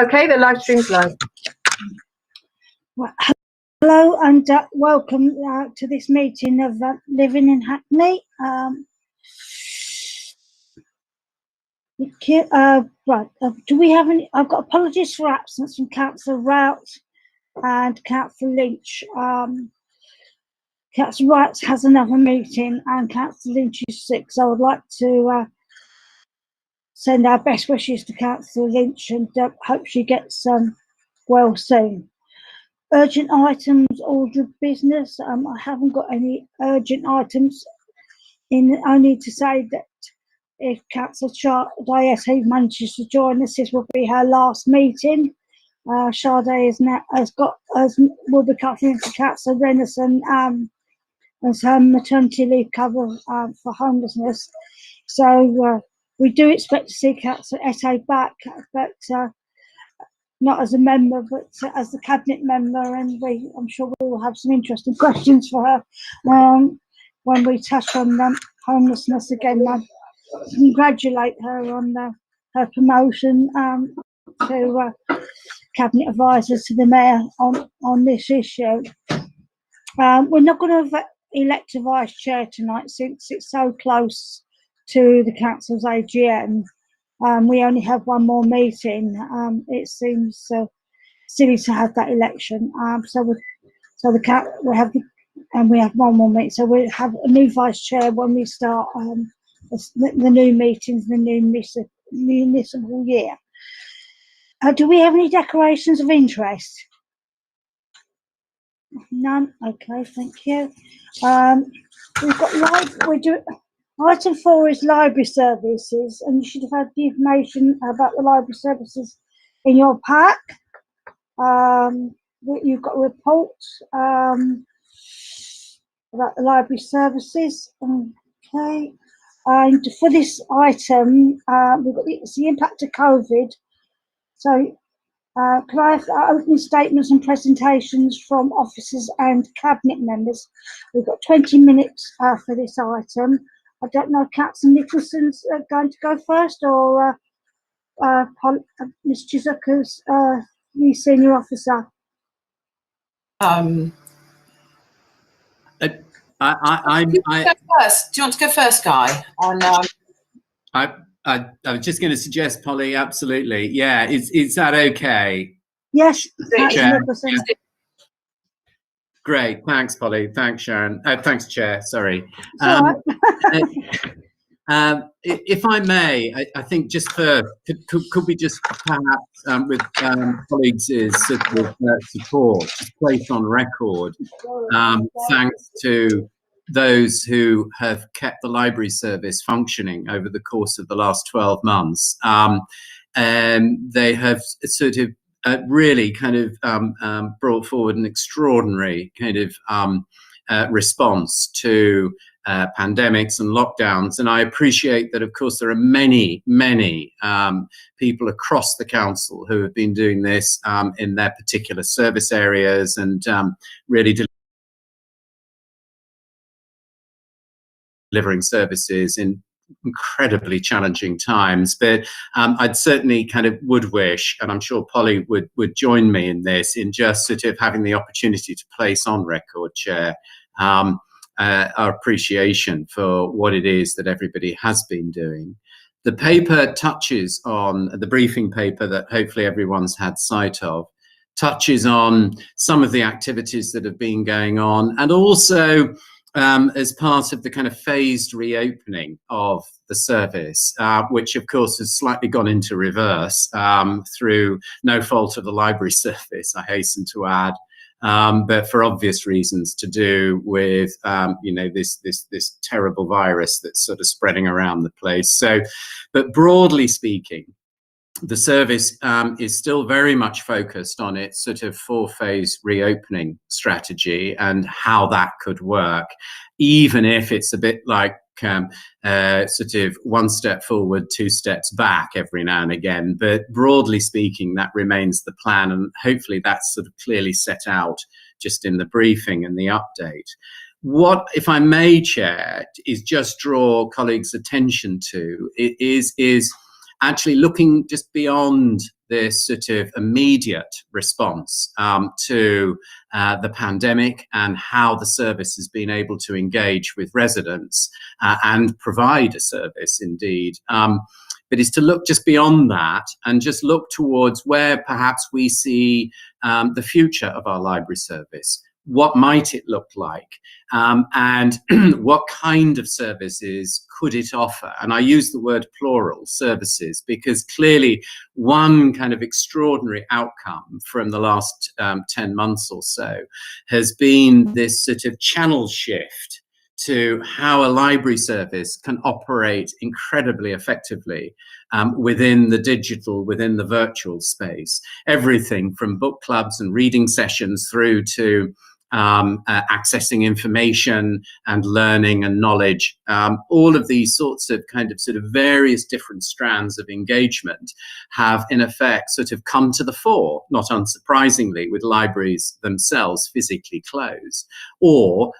Okay, the live stream's live. Well, hello and welcome to this meeting of Living in Hackney. Do we have any? I've got apologies for absence from Councillor Rout and Councillor Lynch. Councillor Rout has another meeting and Councillor Lynch is sick, so I would like to send our best wishes to Councillor Lynch and hope she gets well soon. Urgent items, order of business. I haven't got any urgent items. I need to say that if Councillor Etti manages to join us, this will be her last meeting. Sade will be covering for Councillor Renison as her maternity leave cover for homelessness. So we do expect to see Councillor Etti back, but not as a member, but as the cabinet member, and I'm sure we will have some interesting questions for her when we touch on homelessness again. Congratulate her on her promotion to cabinet advisor to the mayor on this issue. We're not going to elect a vice chair tonight since it's so close to the council's AGM. We only have one more meeting. It seems silly to have that election. We have one more meeting. So we have a new vice chair when we start the new meetings, the new municipal year. Do we have any declarations of interest? None. Okay, thank you. We've got item 4 is library services, and you should have had the information about the library services in your pack. You've got a report about the library services. Okay. And for this item, we've got the impact of COVID. So can I have opening statements and presentations from officers and cabinet members? We've got 20 minutes for this item. I don't know if Councillor Nicholson's going to go first, or Ms. Chizuka's new senior officer. I'm. Do you want to go first, Guy? I was just going to suggest, Polly, absolutely. Yeah, is that okay? Yes, Chair. Great, thanks, Polly. Thanks, Sharon. Thanks, Chair. Sorry. If I may, I think just first, could we just perhaps, with colleagues' support, just place on record, thanks to those who have kept the library service functioning over the course of the last 12 months. And they have sort of really kind of brought forward an extraordinary kind of response to pandemics and lockdowns. And I appreciate that, of course, there are many people across the council who have been doing this in their particular service areas and really delivering services in incredibly challenging times. But I'd certainly kind of would wish, and I'm sure Polly would join me in this, in just sort of having the opportunity to place on record, Chair, our appreciation for what it is that everybody has been doing. The paper touches on, the briefing paper that hopefully everyone's had sight of, touches on some of the activities that have been going on, and also as part of the kind of phased reopening of the service, which of course has slightly gone into reverse through no fault of the library service, I hasten to add, but for obvious reasons to do with this terrible virus that's sort of spreading around the place. So, but broadly speaking, the service is still very much focused on its sort of 4-phase reopening strategy and how that could work, even if it's a bit like sort of 1 step forward, 2 steps back every now and again. But broadly speaking, that remains the plan, and hopefully that's sort of clearly set out just in the briefing and the update. What, if I may, Chair, is just draw colleagues' attention to is actually looking just beyond this sort of immediate response to the pandemic and how the service has been able to engage with residents and provide a service indeed. But is to look just beyond that and just look towards where perhaps we see the future of our library service. What might it look like? And what kind of services could it offer? And I use the word plural, services, because clearly one kind of extraordinary outcome from the last 10 months or so has been this sort of channel shift to how a library service can operate incredibly effectively within the digital, within the virtual space. Everything from book clubs and reading sessions through to accessing information and learning and knowledge. All of these sorts of various different strands of engagement have in effect sort of come to the fore, not unsurprisingly, with libraries themselves physically closed, or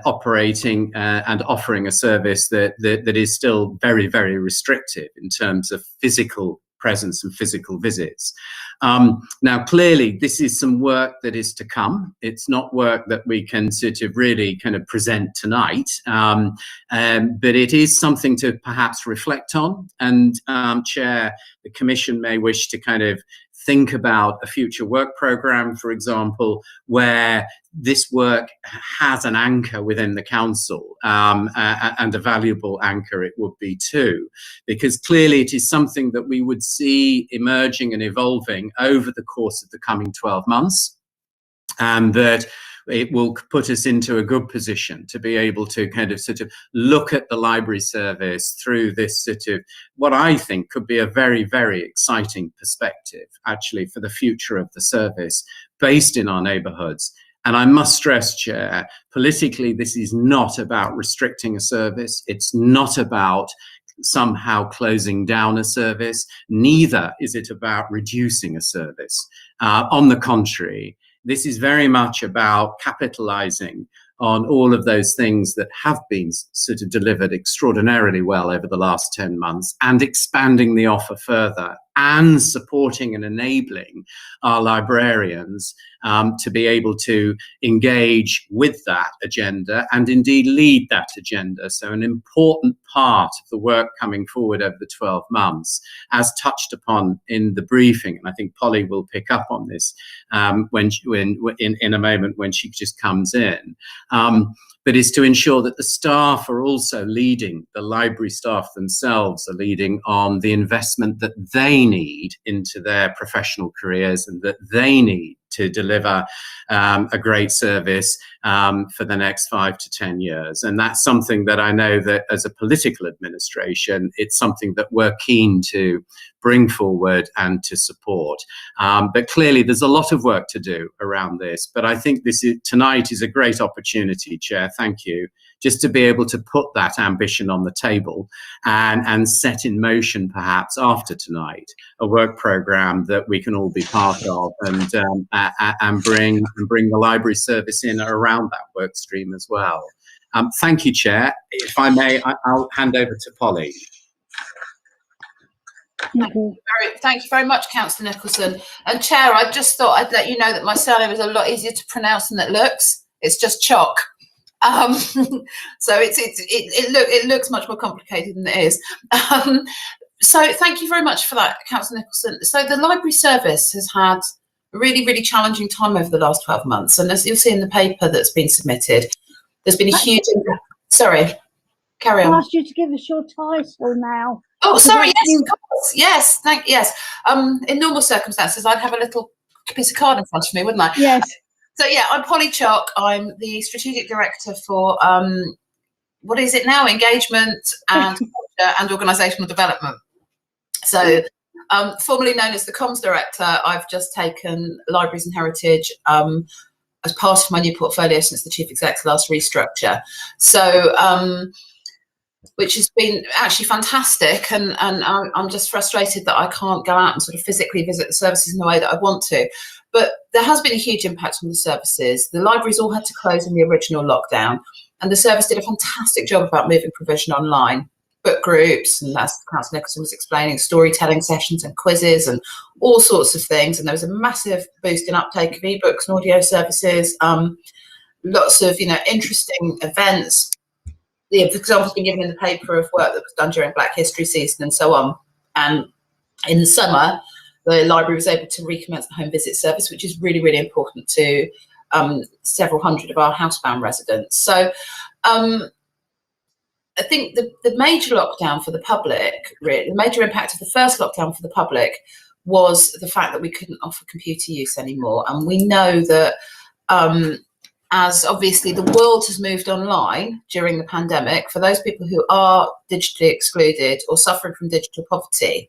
operating and offering a service that is still very, very restrictive in terms of physical presence and physical visits. Now, clearly, this is some work that is to come. It's not work that we can sort of really kind of present tonight, but it is something to perhaps reflect on. And Chair, the Commission may wish to kind of think about a future work programme, for example, where this work has an anchor within the council, and a valuable anchor it would be too, because clearly it is something that we would see emerging and evolving over the course of the coming 12 months, and that it will put us into a good position to be able to kind of sort of look at the library service through this sort of what I think could be a very, very exciting perspective actually for the future of the service based in our neighbourhoods. And I must stress, Chair, politically this is not about restricting a service. It's not about somehow closing down a service. Neither is it about reducing a service. On the contrary, this is very much about capitalizing on all of those things that have been sort of delivered extraordinarily well over the last 10 months and expanding the offer further and supporting and enabling our librarians to be able to engage with that agenda and indeed lead that agenda. So an important part of the work coming forward over the 12 months, as touched upon in the briefing, and I think Polly will pick up on this in a moment when she just comes in, but is to ensure that the staff are also leading, the library staff themselves are leading on the investment that they need into their professional careers and that they need to deliver a great service for the next 5 to 10 years. And that's something that I know that as a political administration, it's something that we're keen to bring forward and to support. But clearly there's a lot of work to do around this. But I think tonight is a great opportunity, Chair, thank you, just to be able to put that ambition on the table and set in motion, perhaps after tonight, a work programme that we can all be part of and bring the library service in around that work stream as well. Thank you, Chair. If I may, I'll hand over to Polly. Thank you very much, Councillor Nicholson. And Chair, I just thought I'd let you know that my surname is a lot easier to pronounce than it looks. It's just Chalk. So it looks much more complicated than it is. So thank you very much for that, Councillor Nicholson. So the library service has had a really, really challenging time over the last 12 months. And as you'll see in the paper that's been submitted, there's been a huge... Sorry, carry on. I'll ask you to give us your title now. Oh, sorry, yes, of course. Yes. In normal circumstances, I'd have a little piece of card in front of me, wouldn't I? Yes. So yeah, I'm Polly Chalk. I'm the Strategic Director for, what is it now? Engagement and Organisational Development. So formerly known as the Comms Director, I've just taken Libraries and Heritage as part of my new portfolio since the Chief Exec's last restructure. So, which has been actually fantastic, and I'm just frustrated that I can't go out and sort of physically visit the services in the way that I want to. But there has been a huge impact on the services. The libraries all had to close in the original lockdown, and the service did a fantastic job about moving provision online. book groups, and as Councillor Nicholson was explaining, storytelling sessions and quizzes and all sorts of things. And there was a massive boost in uptake of ebooks and audio services, lots of, interesting events. The example's been given in the paper of work that was done during Black History season and so on. And in the summer, the library was able to recommence the home visit service, which is really, really important to several hundred of our housebound residents. So I think the major lockdown for the public, really, the major impact of the first lockdown for the public was the fact that we couldn't offer computer use anymore. And we know that as obviously the world has moved online during the pandemic, for those people who are digitally excluded or suffering from digital poverty,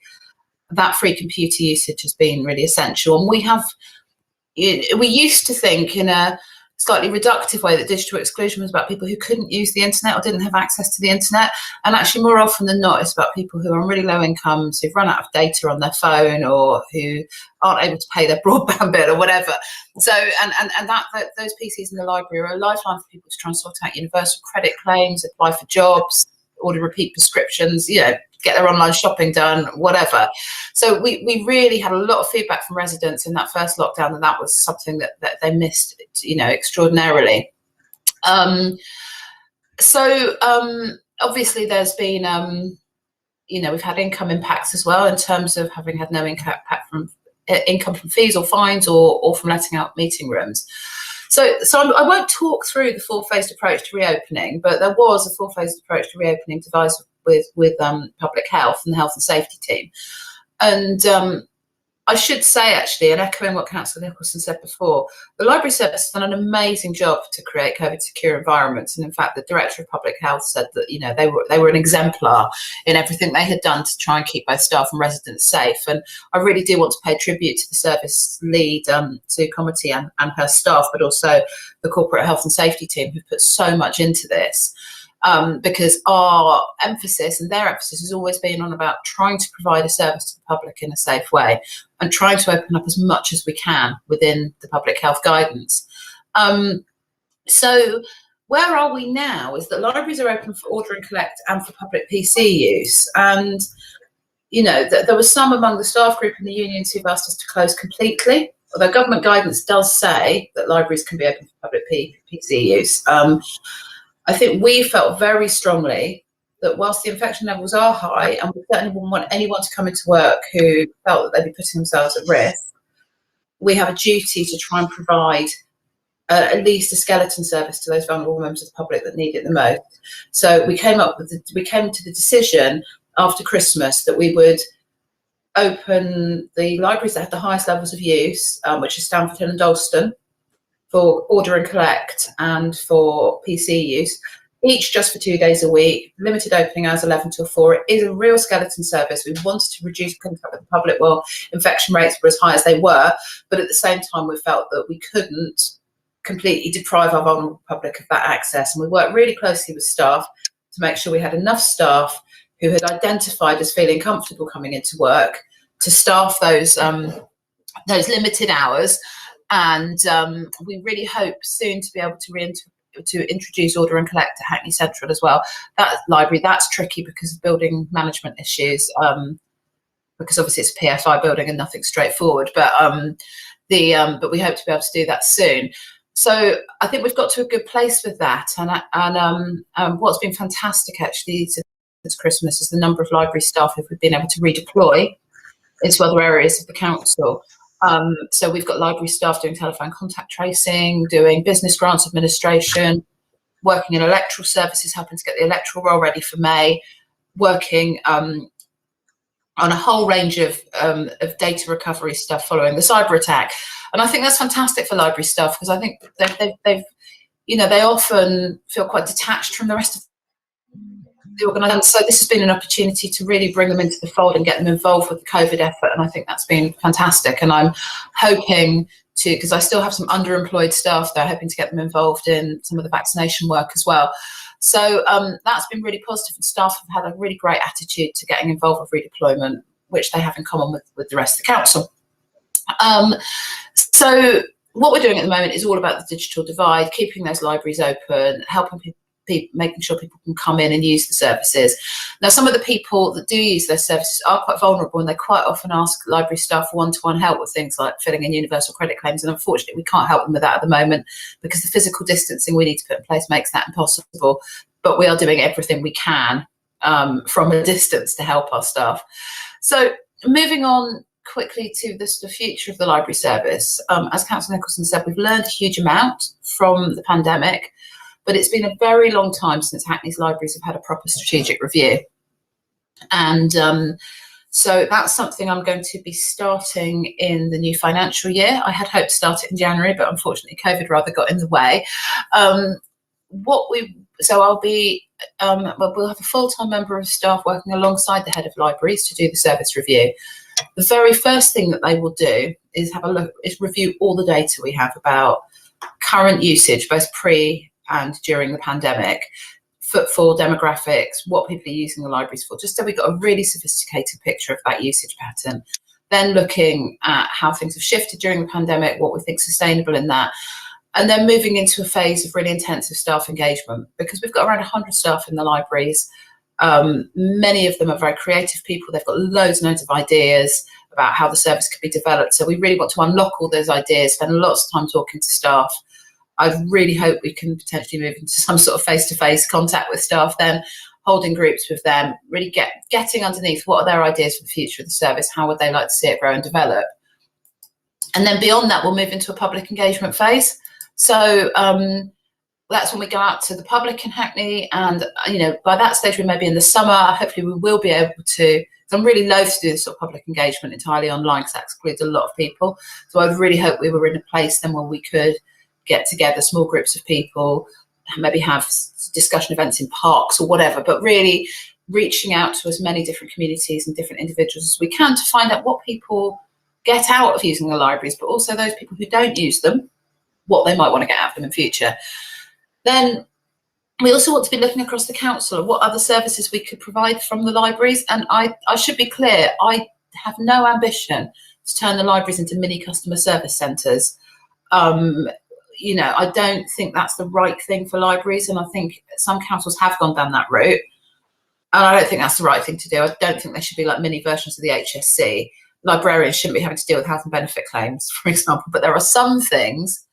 that free computer usage has been really essential. And we used to think in a slightly reductive way that digital exclusion was about people who couldn't use the internet or didn't have access to the internet. And actually, more often than not, it's about people who are on really low incomes, who've run out of data on their phone, or who aren't able to pay their broadband bill or whatever. So, and that those PCs in the library are a lifeline for people to try and sort out universal credit claims, apply for jobs, order repeat prescriptions, get their online shopping done, whatever. So we really had a lot of feedback from residents in that first lockdown, and that was something that they missed, extraordinarily. Obviously there's been, we've had income impacts as well, in terms of having had no impact from income from fees or fines or from letting out meeting rooms. So I won't talk through the four-phased approach to reopening, but there was a four-phased approach to reopening devised with public health and the health and safety team. And I should say, actually, and echoing what Councillor Nicholson said before, the library service has done an amazing job to create COVID-secure environments. And in fact, the Director of Public Health said that they were an exemplar in everything they had done to try and keep both staff and residents safe. And I really do want to pay tribute to the service lead, Sue Comity, and her staff, but also the corporate health and safety team, who've put so much into this. Because our emphasis and their emphasis has always been on about trying to provide a service to the public in a safe way and trying to open up as much as we can within the public health guidance. So where are we now is that libraries are open for order and collect and for public PC use. And, there was some among the staff group and the unions who've asked us to close completely, although government guidance does say that libraries can be open for public PC use. I think we felt very strongly that whilst the infection levels are high, and we certainly wouldn't want anyone to come into work who felt that they'd be putting themselves at risk, we have a duty to try and provide at least a skeleton service to those vulnerable members of the public that need it the most. So we came to the decision after Christmas that we would open the libraries that had the highest levels of use, which is Stamford Hill and Dalston, for order and collect and for PC use, each just for 2 days a week, limited opening hours 11 till 4. It is a real skeleton service. We wanted to reduce contact with the public while infection rates were as high as they were, but at the same time we felt that we couldn't completely deprive our vulnerable public of that access. And we worked really closely with staff to make sure we had enough staff who had identified as feeling comfortable coming into work to staff those limited hours. And we really hope soon to be able to introduce order and collect at Hackney Central as well. That library, that's tricky because of building management issues, because obviously it's a PFI building and nothing straightforward. But we hope to be able to do that soon. So I think we've got to a good place with that. And what's been fantastic actually since Christmas is the number of library staff who we've been able to redeploy into other areas of the council. So we've got library staff doing telephone contact tracing, doing business grants administration, working in electoral services, helping to get the electoral roll ready for May, working on a whole range of data recovery stuff following the cyber attack. And I think that's fantastic for library staff, because I think they often feel quite detached from the rest of the organisation. So this has been an opportunity to really bring them into the fold and get them involved with the COVID effort, and I think that's been fantastic. And I'm hoping to, because I still have some underemployed staff there, hoping to get them involved in some of the vaccination work as well. So that's been really positive, and staff have had a really great attitude to getting involved with redeployment, which they have in common with the rest of the council. So what we're doing at the moment is all about the digital divide, keeping those libraries open, helping making sure people can come in and use the services. Now, some of the people that do use their services are quite vulnerable, and they quite often ask library staff for one-to-one help with things like filling in universal credit claims, and unfortunately we can't help them with that at the moment because the physical distancing we need to put in place makes that impossible. But we are doing everything we can from a distance to help our staff. So moving on quickly to the future of the library service, as Councillor Nicholson said, we've learned a huge amount from the pandemic, but it's been a very long time since Hackney's libraries have had a proper strategic review. And so that's something I'm going to be starting in the new financial year. I had hoped to start it in January, but unfortunately COVID rather got in the way. I'll be, we'll have a full-time member of staff working alongside the head of libraries to do the service review. The very first thing that they will do is have a look, is review all the data we have about current usage, both pre and during the pandemic, footfall, demographics, what people are using the libraries for, just so we've got a really sophisticated picture of that usage pattern. Then looking at how things have shifted during the pandemic, what we think is sustainable in that, and then moving into a phase of really intensive staff engagement, because we've got around 100 staff in the libraries. Many of them are very creative people. They've got loads and loads of ideas about how the service could be developed. So we really want to unlock all those ideas, spend lots of time talking to staff. I really hope we can potentially move into some sort of face-to-face contact with staff then, holding groups with them, really getting underneath what are their ideas for the future of the service, how would they like to see it grow and develop. And then beyond that, we'll move into a public engagement phase. So that's when we go out to the public in Hackney, and by that stage we may be in the summer. Hopefully we will be able to, I'm really loath to do this sort of public engagement entirely online because that excludes a lot of people. So I would really hope we were in a place then where we could get together small groups of people, maybe have discussion events in parks or whatever, but really reaching out to as many different communities and different individuals as we can to find out what people get out of using the libraries, but also those people who don't use them, what they might want to get out of them in future. Then we also want to be looking across the council at what other services we could provide from the libraries. And I should be clear, I have no ambition to turn the libraries into mini customer service centres. I don't think that's the right thing for libraries, and I think some councils have gone down that route, and I don't think that's the right thing to do. I don't think they should be like mini versions of the HSC. Librarians shouldn't be having to deal with health and benefit claims, for example, but there are some things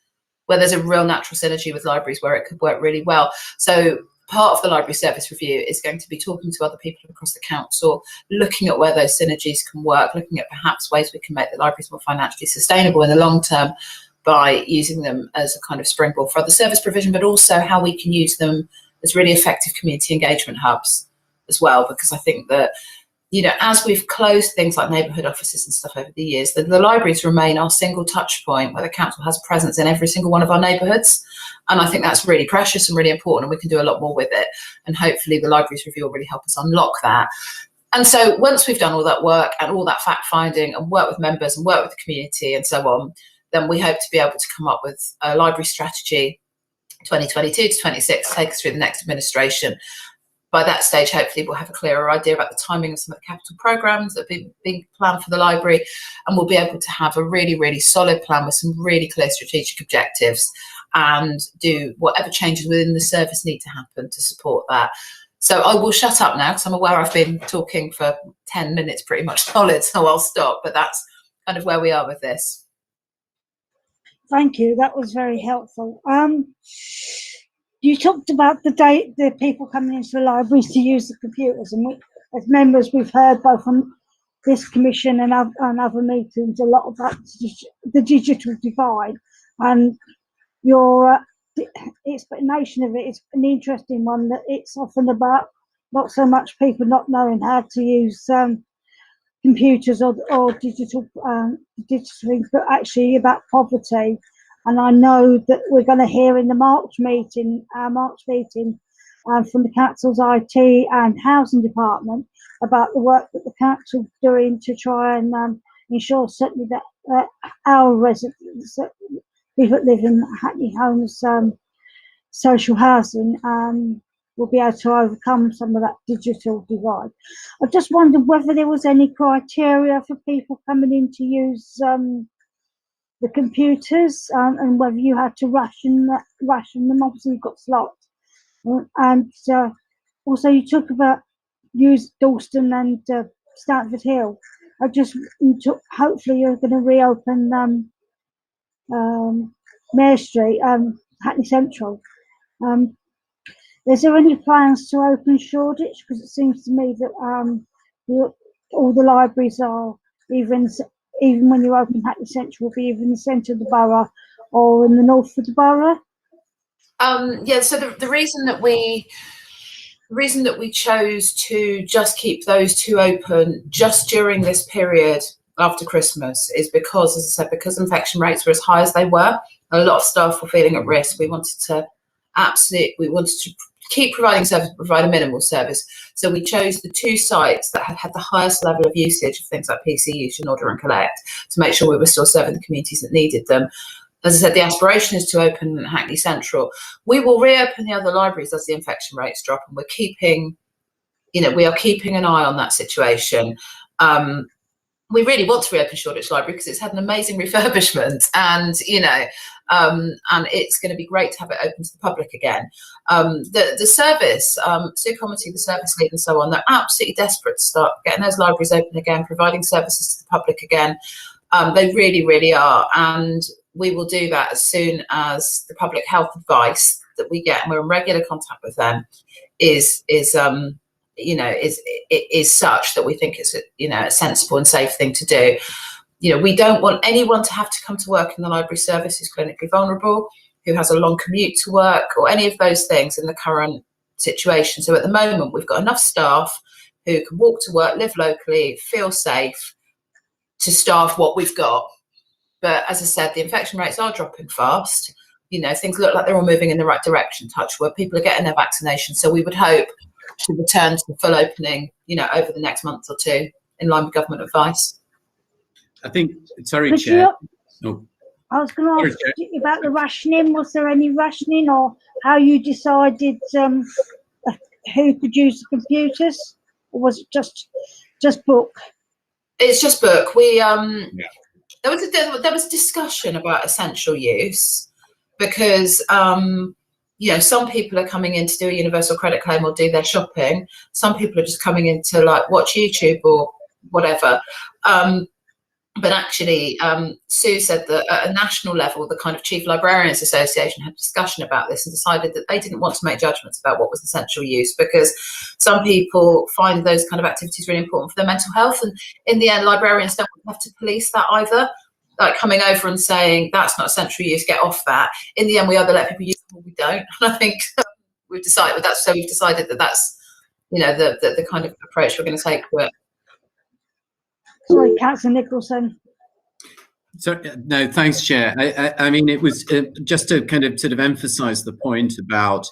where there's a real natural synergy with libraries where it could work really well. So part of the library service review is going to be talking to other people across the council, looking at where those synergies can work, looking at perhaps ways we can make the libraries more financially sustainable in the long term by using them as a kind of springboard for other service provision, but also how we can use them as really effective community engagement hubs as well. Because I think that, as we've closed things like neighbourhood offices and stuff over the years, the libraries remain our single touch point where the council has presence in every single one of our neighbourhoods. And I think that's really precious and really important, and we can do a lot more with it. And hopefully the libraries review will really help us unlock that. And so once we've done all that work and all that fact finding and work with members and work with the community and so on, then we hope to be able to come up with a library strategy 2022 to 26 to take us through the next administration. By that stage, hopefully we'll have a clearer idea about the timing of some of the capital programmes that are being planned for the library, and we'll be able to have a really, really solid plan with some really clear strategic objectives and do whatever changes within the service need to happen to support that. So I will shut up now because I'm aware I've been talking for 10 minutes pretty much solid, so I'll stop, but that's kind of where we are with this. Thank you. That was very helpful. You talked about the people coming into the libraries to use the computers, and as members, we've heard both from this commission and other meetings a lot about the digital divide, and your explanation of it is an interesting one. That it's often about not so much people not knowing how to use computers or digital things, but actually about poverty. And I know that we're going to hear in the March meeting from the council's IT and housing department about the work that the council's doing to try and ensure certainly that our residents, people that live in Hackney homes, social housing, will be able to overcome some of that digital divide. I just wondered whether there was any criteria for people coming in to use the computers, and whether you had to ration them. Obviously, you've got slots, And also you talk about use Dalston and Stanford Hill. Hopefully you're going to reopen Mare Street, Hackney Central. Is there any plans to open Shoreditch? Because it seems to me that all the libraries are even when you open Hackney Central, will be either in the centre of the borough or in the north of the borough. Yeah. So the reason that we chose to just keep those two open just during this period after Christmas is because, as I said, because infection rates were as high as they were, a lot of staff were feeling at risk. We wanted to keep providing service, provide a minimal service. So we chose the two sites that had the highest level of usage of things like PC use and order and collect to make sure we were still serving the communities that needed them. As I said, the aspiration is to open Hackney Central. We will reopen the other libraries as the infection rates drop, and we are keeping an eye on that situation. We really want to reopen Shoreditch Library because it's had an amazing refurbishment, and and it's going to be great to have it open to the public again. The service, Sue Comity, the service lead, and so on, they're absolutely desperate to start getting those libraries open again, providing services to the public again. They really, really are, and we will do that as soon as the public health advice that we get, and we're in regular contact with them, is such that we think it's a sensible and safe thing to do. We don't want anyone to have to come to work in the library service who's clinically vulnerable, who has a long commute to work, or any of those things in the current situation. So at the moment, we've got enough staff who can walk to work, live locally, feel safe to staff what we've got. But as I said, the infection rates are dropping fast. Things look like they're all moving in the right direction, touch wood. People are getting their vaccination. So we would hope to return to full opening, over the next month or two, in line with government advice. I think, sorry, Chair. I was going to ask you about the rationing. Was there any rationing, or how you decided who could use the computers, or was it just book? It's just book. There was discussion about essential use because some people are coming in to do a universal credit claim or do their shopping. Some people are just coming in to watch YouTube or whatever. But actually, Sue said that at a national level, the kind of Chief Librarians Association had a discussion about this and decided that they didn't want to make judgments about what was essential use, because some people find those kind of activities really important for their mental health. And in the end, librarians don't have to police that either, like coming over and saying, that's not essential use, get off that. In the end, we either let people use it or we don't. And I think we've decided that that's, the kind of approach we're going to take to it. Sorry, Councillor Nicholson. So, no, thanks, Chair. I mean, it was just to kind of sort of emphasise the point about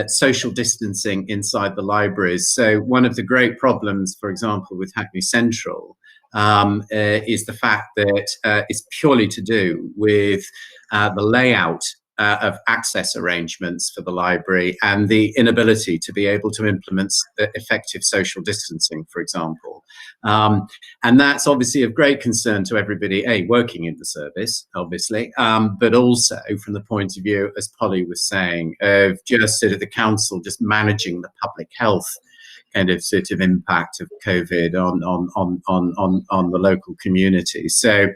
social distancing inside the libraries. So one of the great problems, for example, with Hackney Central is the fact that it's purely to do with the layout of access arrangements for the library and the inability to be able to implement effective social distancing, for example. And that's obviously of great concern to everybody, working in the service, obviously, but also from the point of view, as Polly was saying, of just sort of the council just managing the public health kind of sort of impact of COVID on the local community. So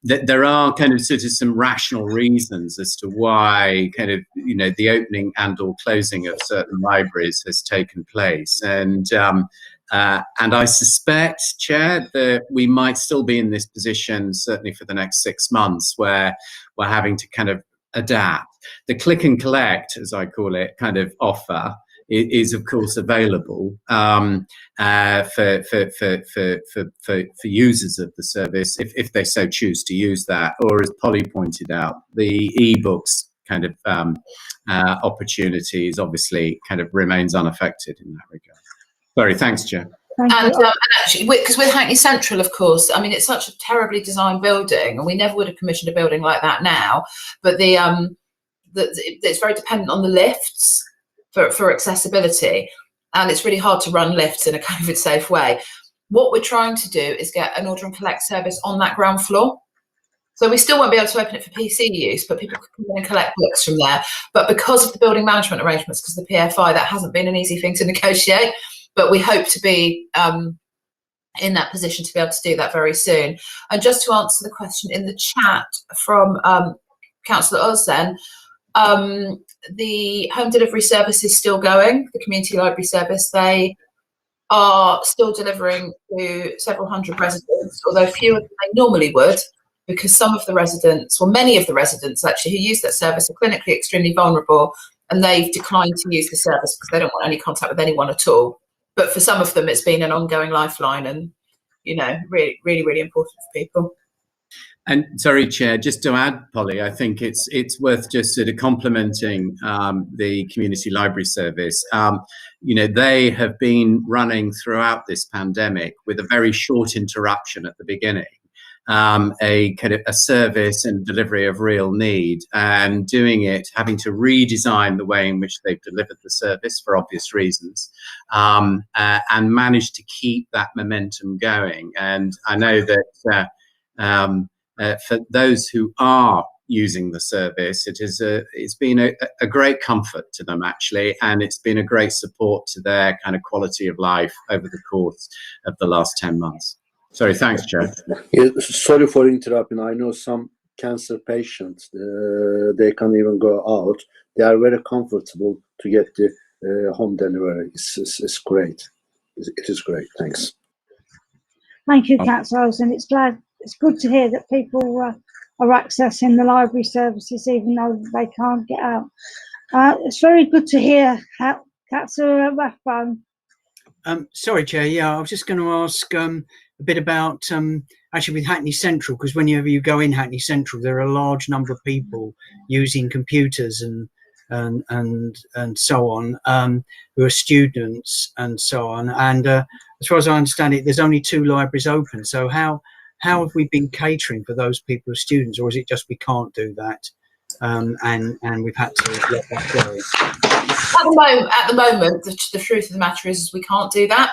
there are kind of sort of some rational reasons as to why kind of, the opening and or closing of certain libraries has taken place. And I suspect, Chair, that we might still be in this position, certainly for the next 6 months, where we're having to kind of adapt. The click and collect, as I call it, kind of offer is of course available for users of the service if they so choose to use that, or as Polly pointed out, the ebooks kind of opportunities obviously kind of remains unaffected in that regard. Sorry, thanks, Chair. And actually, because with Hackney Central, of course, I mean, it's such a terribly designed building, and we never would have commissioned a building like that now. But it's very dependent on the lifts for accessibility, and it's really hard to run lifts in a COVID-safe way. What we're trying to do is get an order and collect service on that ground floor. So we still won't be able to open it for PC use, but people can come in and collect books from there. But because of the building management arrangements, because of the PFI, that hasn't been an easy thing to negotiate. But we hope to be in that position to be able to do that very soon. And just to answer the question in the chat from Councillor Oz then, the home delivery service is still going, the community library service. They are still delivering to several hundred residents, although fewer than they normally would, because some of the residents, well, many of the residents actually who use that service are clinically extremely vulnerable, and they've declined to use the service because they don't want any contact with anyone at all. But for some of them, it's been an ongoing lifeline, and, you know, really, really, really important for people. And sorry, Chair, just to add, Polly, I think it's worth just sort of complimenting the community library service. You know, they have been running throughout this pandemic with a very short interruption at the beginning, a kind of a service and delivery of real need, and doing it, having to redesign the way in which they've delivered the service for obvious reasons, and managed to keep that momentum going. And I know that for those who are using the service, it's been a great comfort to them, actually, and it's been a great support to their kind of quality of life over the course of the last 10 months. Sorry, thanks, Chair. Yeah, sorry for interrupting. I know some cancer patients, they can't even go out. They are very comfortable to get the home delivery. It's great. It is great. Thanks. Thank you, Councillor, and it's good to hear that people are accessing the library services even though they can't get out. It's very good to hear how Councillor Rathbone. Sorry, Chair. Yeah, I was just going to ask a bit about actually with Hackney Central, because whenever you go in Hackney Central, there are a large number of people using computers and so on, who are students and so on. And as far as I understand it, there's only 2 libraries open. So how have we been catering for those people who are students, or is it just we can't do that, and we've had to let that go? At the moment, the truth of the matter is we can't do that.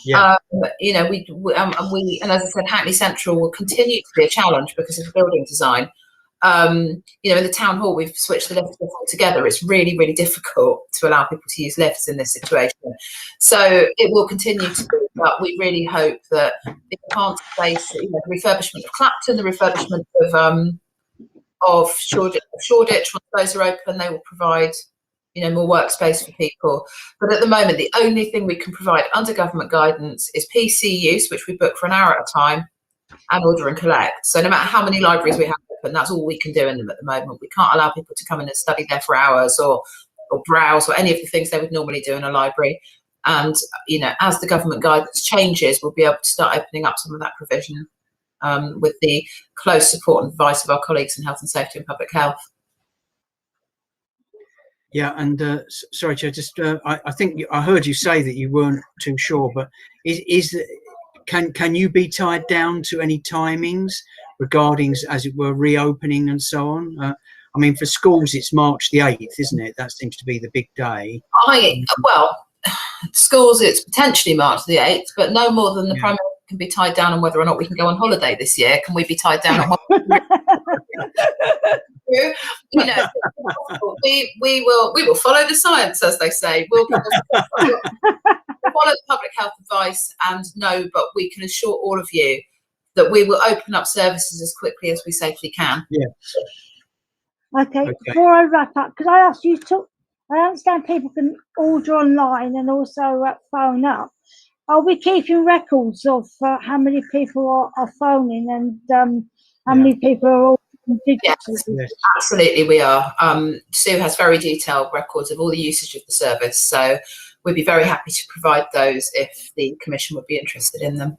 Yeah. You know, and as I said, Hackney Central will continue to be a challenge because of the building design. You know, in the town hall, we've switched the lifts altogether. It's really, really difficult to allow people to use lifts in this situation. So it will continue to be, but we really hope that the enhanced space, you know, the refurbishment of Clapton, the refurbishment of Shoreditch, once those are open, they will provide, you know, more workspace for people. But at the moment, the only thing we can provide under government guidance is PC use, which we book for an hour at a time, and order and collect. So no matter how many libraries we have open, that's all we can do in them at the moment. We can't allow people to come in and study there for hours or browse or any of the things they would normally do in a library. And, you know, as the government guidance changes, we'll be able to start opening up some of that provision with the close support and advice of our colleagues in health and safety and public health. Yeah, and sorry, Chair, just I think I heard you say that you weren't too sure, but can you be tied down to any timings regarding, as it were, reopening and so on? I mean, for schools, it's March the 8th, isn't it? That seems to be the big day. Well, schools, it's potentially March the 8th, but no more than the Prime Minister can be tied down on whether or not we can go on holiday this year. Can we be tied down on you know, we will follow the science, as they say. We'll follow the public health advice, and no, but we can assure all of you that we will open up services as quickly as we safely can. Yeah. Okay. Before I wrap up, could I ask you to? I understand people can order online and also phone up. Are we keeping records of how many people are phoning and how many people are ordering digitally? Yes, absolutely, we are. Sue has very detailed records of all the usage of the service, so we'd be very happy to provide those if the Commission would be interested in them.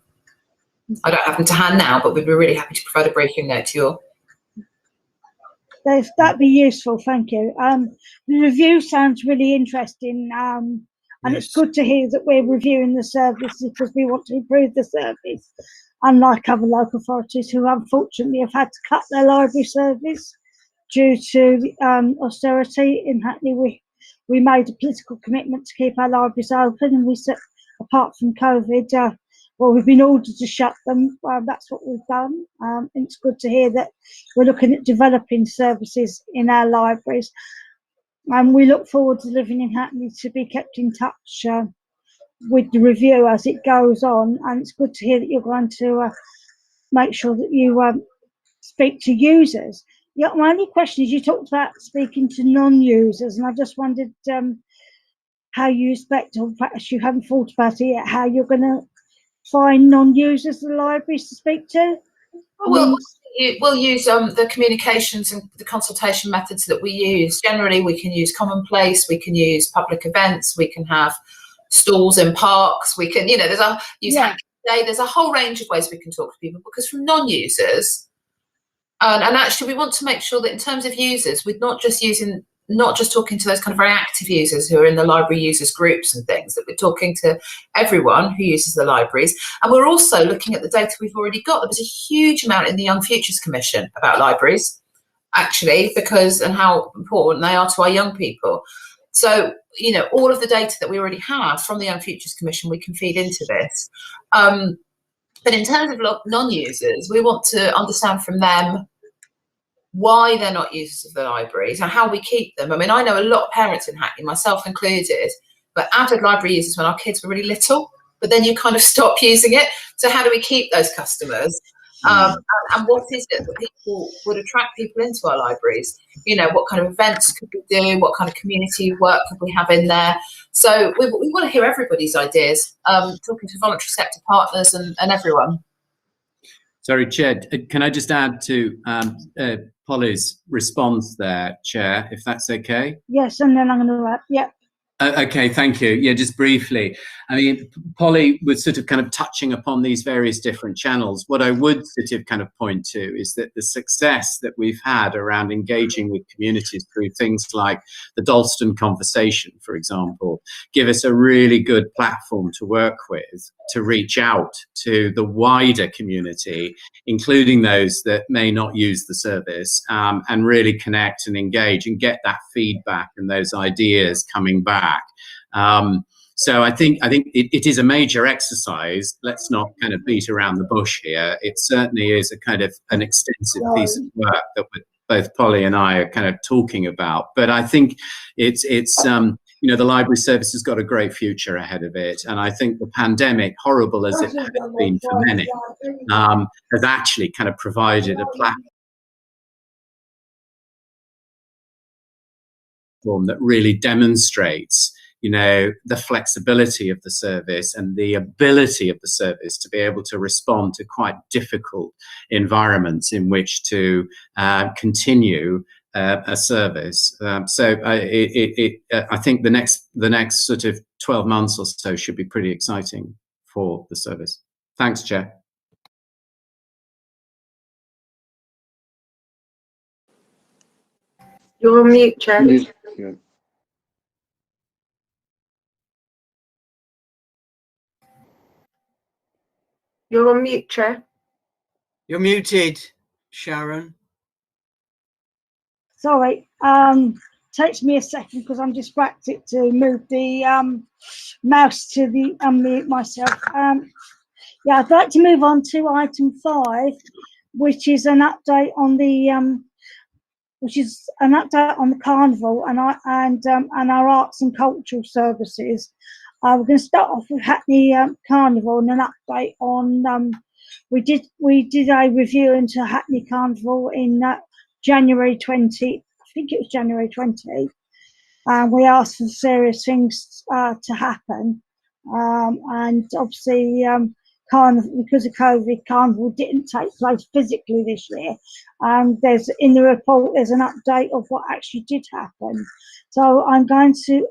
I don't have them to hand now, but we'd be really happy to provide a briefing note to you all. That'd be useful, thank you. The review sounds really interesting, and it's good to hear that we're reviewing the service because we want to improve the service, unlike other local authorities who unfortunately have had to cut their library service due to austerity. In Hackney, we made a political commitment to keep our libraries open, and we set, apart from COVID, well, we've been ordered to shut them. That's what we've done. And it's good to hear that we're looking at developing services in our libraries. And we look forward to living in Hackney to be kept in touch with the review as it goes on. And it's good to hear that you're going to make sure that you speak to users. Yeah, my only question is, you talked about speaking to non-users, and I just wondered how you expect, or perhaps you haven't thought about it yet, how you're going to find non-users of the libraries to speak to. We'll use the communications and the consultation methods that we use. Generally, we can use commonplace, we can use public events, we can have stalls in parks, we can, there's a Hackney Day, there's a whole range of ways we can talk to people, because from non-users, and actually we want to make sure that in terms of users, we're not just talking to those kind of very active users who are in the library users groups and things, that we're talking to everyone who uses the libraries. And we're also looking at the data we've already got. There was a huge amount in the Young Futures Commission about libraries, actually, and how important they are to our young people. So, all of the data that we already have from the Young Futures Commission, we can feed into this. But in terms of non-users, we want to understand from them why they're not users of the libraries and how we keep them. I mean, I know a lot of parents in Hackney, myself included, but avid library users when our kids were really little, but then you kind of stop using it. So how do we keep those customers? And what is it that people would attract people into our libraries? What kind of events could we do? What kind of community work could we have in there? So we want to hear everybody's ideas, talking to voluntary sector partners and everyone. Sorry, Chair, can I just add to Polly's response there, Chair, if that's okay? Yes, and then I'm going to wrap. Yep. Okay, thank you. Yeah, just briefly. I mean, Polly was sort of kind of touching upon these various different channels. What I would sort of kind of point to is that the success that we've had around engaging with communities through things like the Dalston Conversation, for example, give us a really good platform to work with, to reach out to the wider community, including those that may not use the service, and really connect and engage and get that feedback and those ideas coming back. So I think it is a major exercise. Let's not kind of beat around the bush here. It certainly is a kind of an extensive piece of work that both Polly and I are kind of talking about. But I think it's the library service has got a great future ahead of it. And I think the pandemic, horrible as it has been for many, has actually kind of provided a platform that really demonstrates the flexibility of the service and the ability of the service to be able to respond to quite difficult environments in which to continue a service. So I think the next sort of 12 months or so should be pretty exciting for the service. Thanks, Chair. You're on mute, Chair. Yeah. You're on mute, Chair. You're muted, Sharon. Sorry, takes me a second because I'm distracted to move the mouse to the unmute myself. Yeah, I'd like to move on to item 5, which is an update on the carnival and our arts and cultural services. We're going to start off with Hackney Carnival and an update on. We did a review into Hackney Carnival in January 20. I think it was January 20. We asked for serious things to happen, and obviously, Carnival, because of COVID, Carnival didn't take place physically this year. There's in the report there's an update of what actually did happen. So I'm going to.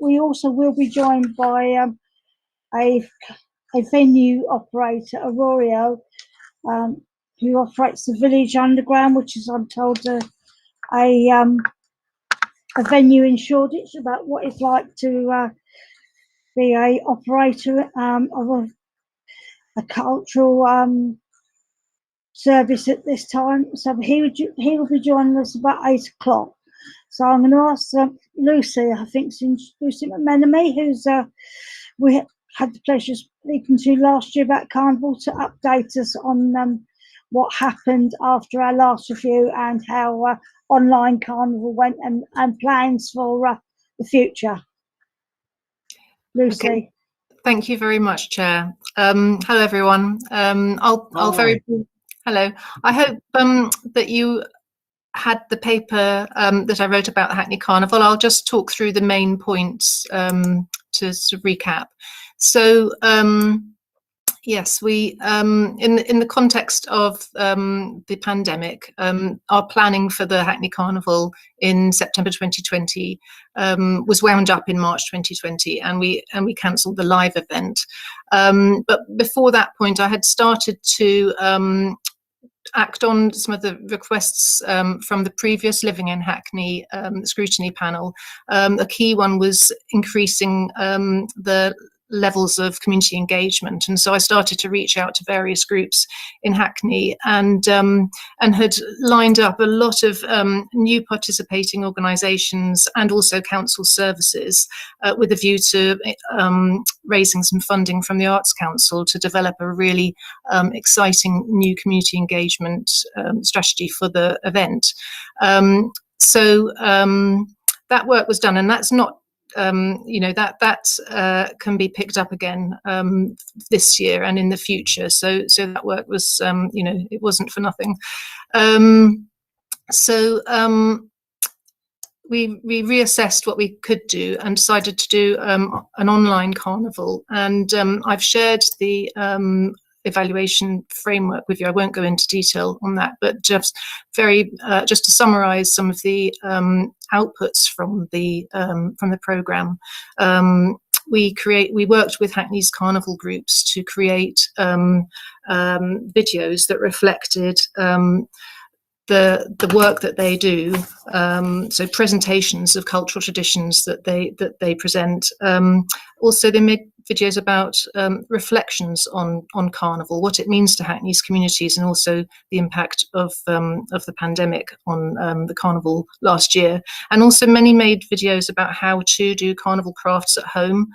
We also will be joined by a venue operator, Aurora, who operates the Village Underground, which is, I'm told, a venue in Shoreditch, about what it's like to be a operator of a cultural service at this time. So he will be joining us about 8 o'clock. So I'm going to ask Lucy, I think it's Lucy McMenemy, who's had the pleasure of speaking to last year about Carnival to update us on what happened after our last review and how online Carnival went and plans for the future. Lucy. Okay. Thank you very much, Chair. Hello, everyone. I'll very hello. I hope that you had the paper that I wrote about the Hackney Carnival. I'll just talk through the main points to sort of recap. So yes, we in the context of the pandemic, our planning for the Hackney Carnival in September 2020 was wound up in March 2020, and we cancelled the live event. But before that point, I had started to act on some of the requests from the previous Living in Hackney scrutiny panel. A key one was increasing the levels of community engagement, and so I started to reach out to various groups in Hackney and had lined up a lot of new participating organisations and also council services with a view to raising some funding from the Arts Council to develop a really exciting new community engagement strategy for the event. So that work was done, and that's not you know, that can be picked up again this year and in the future. So that work was, you know, it wasn't for nothing. We reassessed what we could do and decided to do an online carnival. And I've shared the evaluation framework with you. I won't go into detail on that, but just just to summarise some of the outputs from the programme. We worked with Hackney's carnival groups to create videos that reflected the work that they do, so presentations of cultural traditions that they present. Also, they made videos about reflections on Carnival, what it means to Hackney's communities, and also the impact of the pandemic on the Carnival last year. And also many made videos about how to do Carnival crafts at home,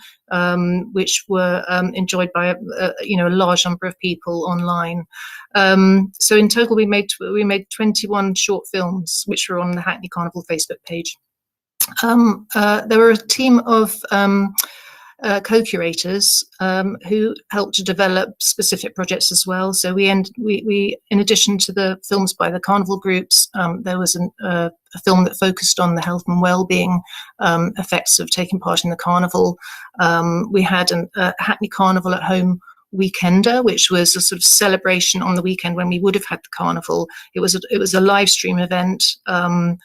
which were enjoyed by a large number of people online. So in total, we made 21 short films, which were on the Hackney Carnival Facebook page. There were a team of co-curators who helped to develop specific projects as well. So we in addition to the films by the carnival groups, there was a film that focused on the health and well-being effects of taking part in the carnival. We had a Hackney Carnival at Home Weekender, which was a sort of celebration on the weekend when we would have had the carnival. It was a live stream event, and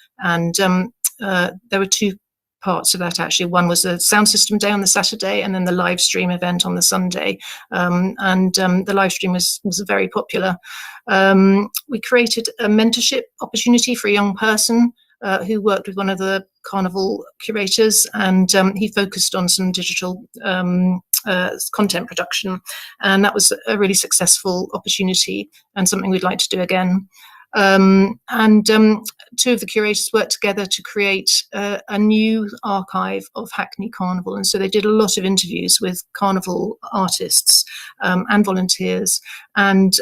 there were two parts of that actually. One was a sound system day on the Saturday, and then the live stream event on the Sunday. The live stream was very popular. We created a mentorship opportunity for a young person who worked with one of the carnival curators, and he focused on some digital content production, and that was a really successful opportunity and something we'd like to do again. Two of the curators worked together to create a new archive of Hackney Carnival, and so they did a lot of interviews with carnival artists and volunteers, and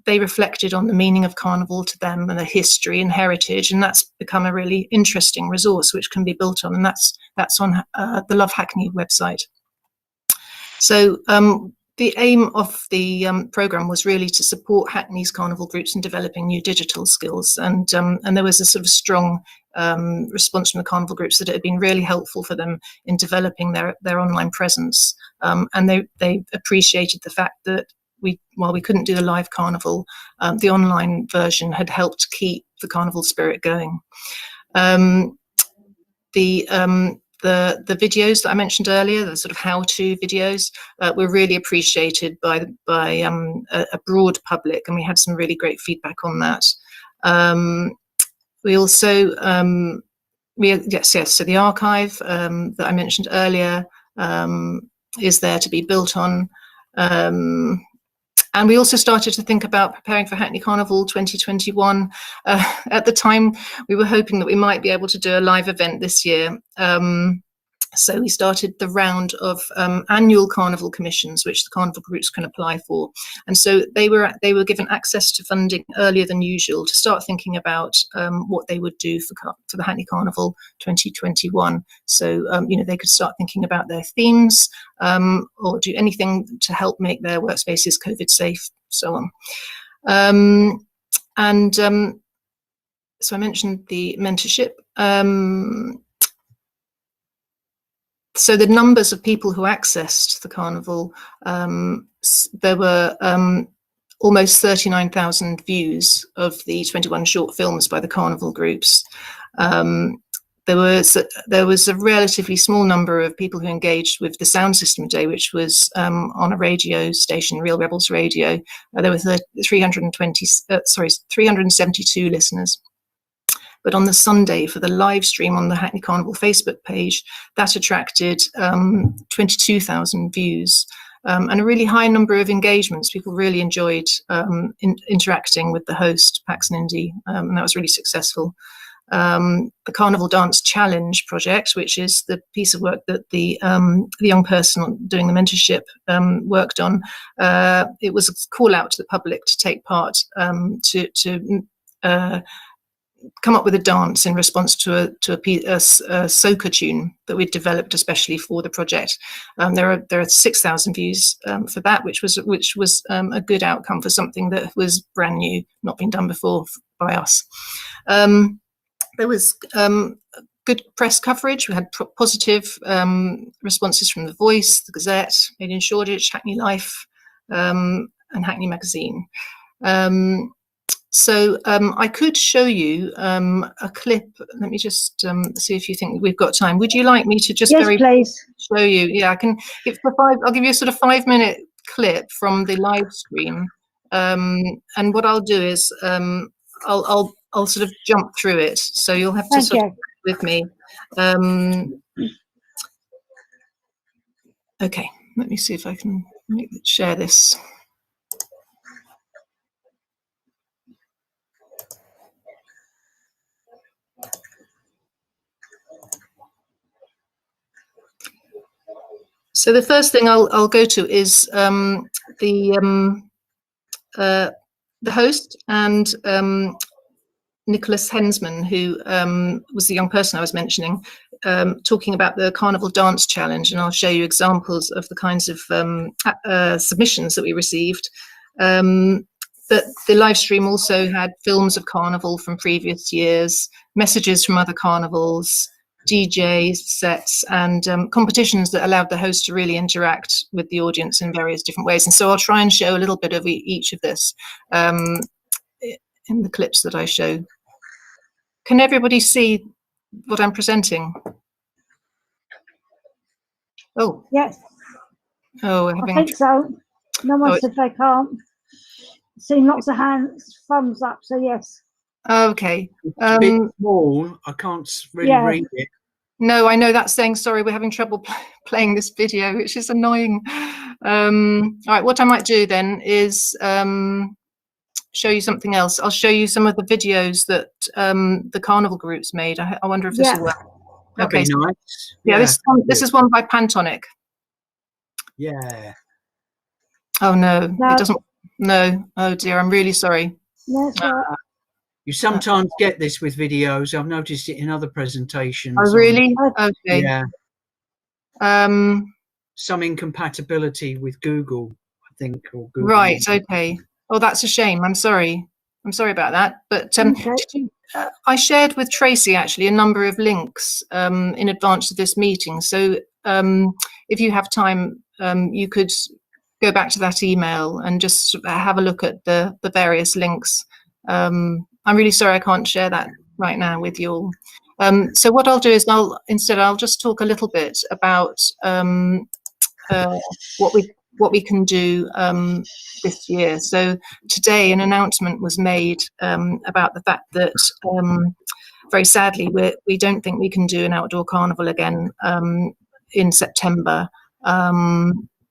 they reflected on the meaning of carnival to them and the history and heritage, and that's become a really interesting resource which can be built on, and that's on the Love Hackney website. So the aim of the programme was really to support Hackney's carnival groups in developing new digital skills, and there was a sort of strong response from the carnival groups that it had been really helpful for them in developing their online presence, and they appreciated the fact that while we couldn't do the live carnival, the online version had helped keep the carnival spirit going. The videos that I mentioned earlier, the sort of how-to videos, were really appreciated by a broad public, and we had some really great feedback on that. We also, so the archive that I mentioned earlier is there to be built on. And we also started to think about preparing for Hackney Carnival 2021. At the time, we were hoping that we might be able to do a live event this year. So we started the round of annual carnival commissions, which the carnival groups can apply for. And so they were given access to funding earlier than usual to start thinking about what they would do for the Hackney Carnival 2021. So they could start thinking about their themes or do anything to help make their workspaces COVID safe, so on. So I mentioned the mentorship. So the numbers of people who accessed the carnival, there were almost 39,000 views of the 21 short films by the carnival groups. There was a relatively small number of people who engaged with the sound system day, which was on a radio station, Real Rebels Radio. There were 372 listeners. But on the Sunday for the live stream on the Hackney Carnival Facebook page, that attracted 22,000 views and a really high number of engagements. People really enjoyed interacting with the host, Pax and Indy, and that was really successful. The Carnival Dance Challenge project, which is the piece of work that the young person doing the mentorship worked on, it was a call out to the public to take part, to come up with a dance in response to a soca tune that we'd developed especially for the project. There are 6,000 views for that, which was a good outcome for something that was brand new, not been done before by us. There was good press coverage. We had positive responses from The Voice, The Gazette, Made in Shoreditch, Hackney Life, and Hackney Magazine. So I could show you a clip. Let me just see if you think we've got time. Would you like me to just please show you? Yeah, I can. I'll give you a sort of 5-minute clip from the live stream. And what I'll do is I'll sort of jump through it. So you'll have to sort of with me. Okay, let me see if I can share this. So the first thing I'll go to is the host and Nicholas Hensman, who was the young person I was mentioning, talking about the Carnival Dance Challenge, and I'll show you examples of the kinds of submissions that we received. But the live stream also had films of Carnival from previous years, messages from other carnivals, DJs, sets, and competitions that allowed the host to really interact with the audience in various different ways. And so I'll try and show a little bit of each of this in the clips that I show. Can everybody see what I'm presenting? Oh. Yes. Oh, I think so. No one said they can't. Seen lots of hands, thumbs up, so yes. Okay. It's a bit small. I can't really read it. No, I know that's saying, sorry, we're having trouble playing this video, which is annoying. All right, what I might do then is show you something else. I'll show you some of the videos that the carnival groups made. I wonder if this will work. That'd be nice. Yeah, this is one by Pantonic. Yeah. Oh no, it doesn't. No. Oh dear, I'm really sorry. You sometimes get this with videos. I've noticed it in other presentations. Oh really? Okay. Yeah. Some incompatibility with Google, I think, or Google. Right. Okay. Oh, that's a shame. I'm sorry. I'm sorry about that. But I shared with Tracy actually a number of links in advance of this meeting. So if you have time, you could go back to that email and just have a look at the various links. I'm really sorry I can't share that right now with you all. So what I'll do is I'll just talk a little bit about what we can do this year. So today an announcement was made about the fact that very sadly we don't think we can do an outdoor carnival again in September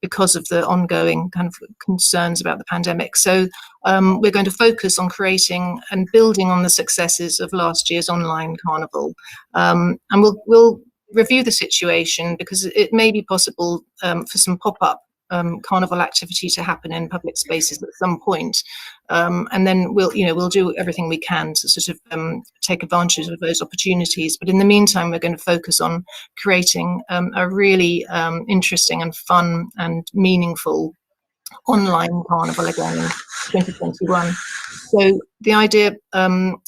because of the ongoing kind of concerns about the pandemic. So we're going to focus on creating and building on the successes of last year's online carnival, and we'll review the situation, because it may be possible for some pop-up carnival activity to happen in public spaces at some point, and then we'll do everything we can to sort of take advantage of those opportunities. But in the meantime, we're going to focus on creating a really interesting and fun and meaningful online carnival again in 2021. So the idea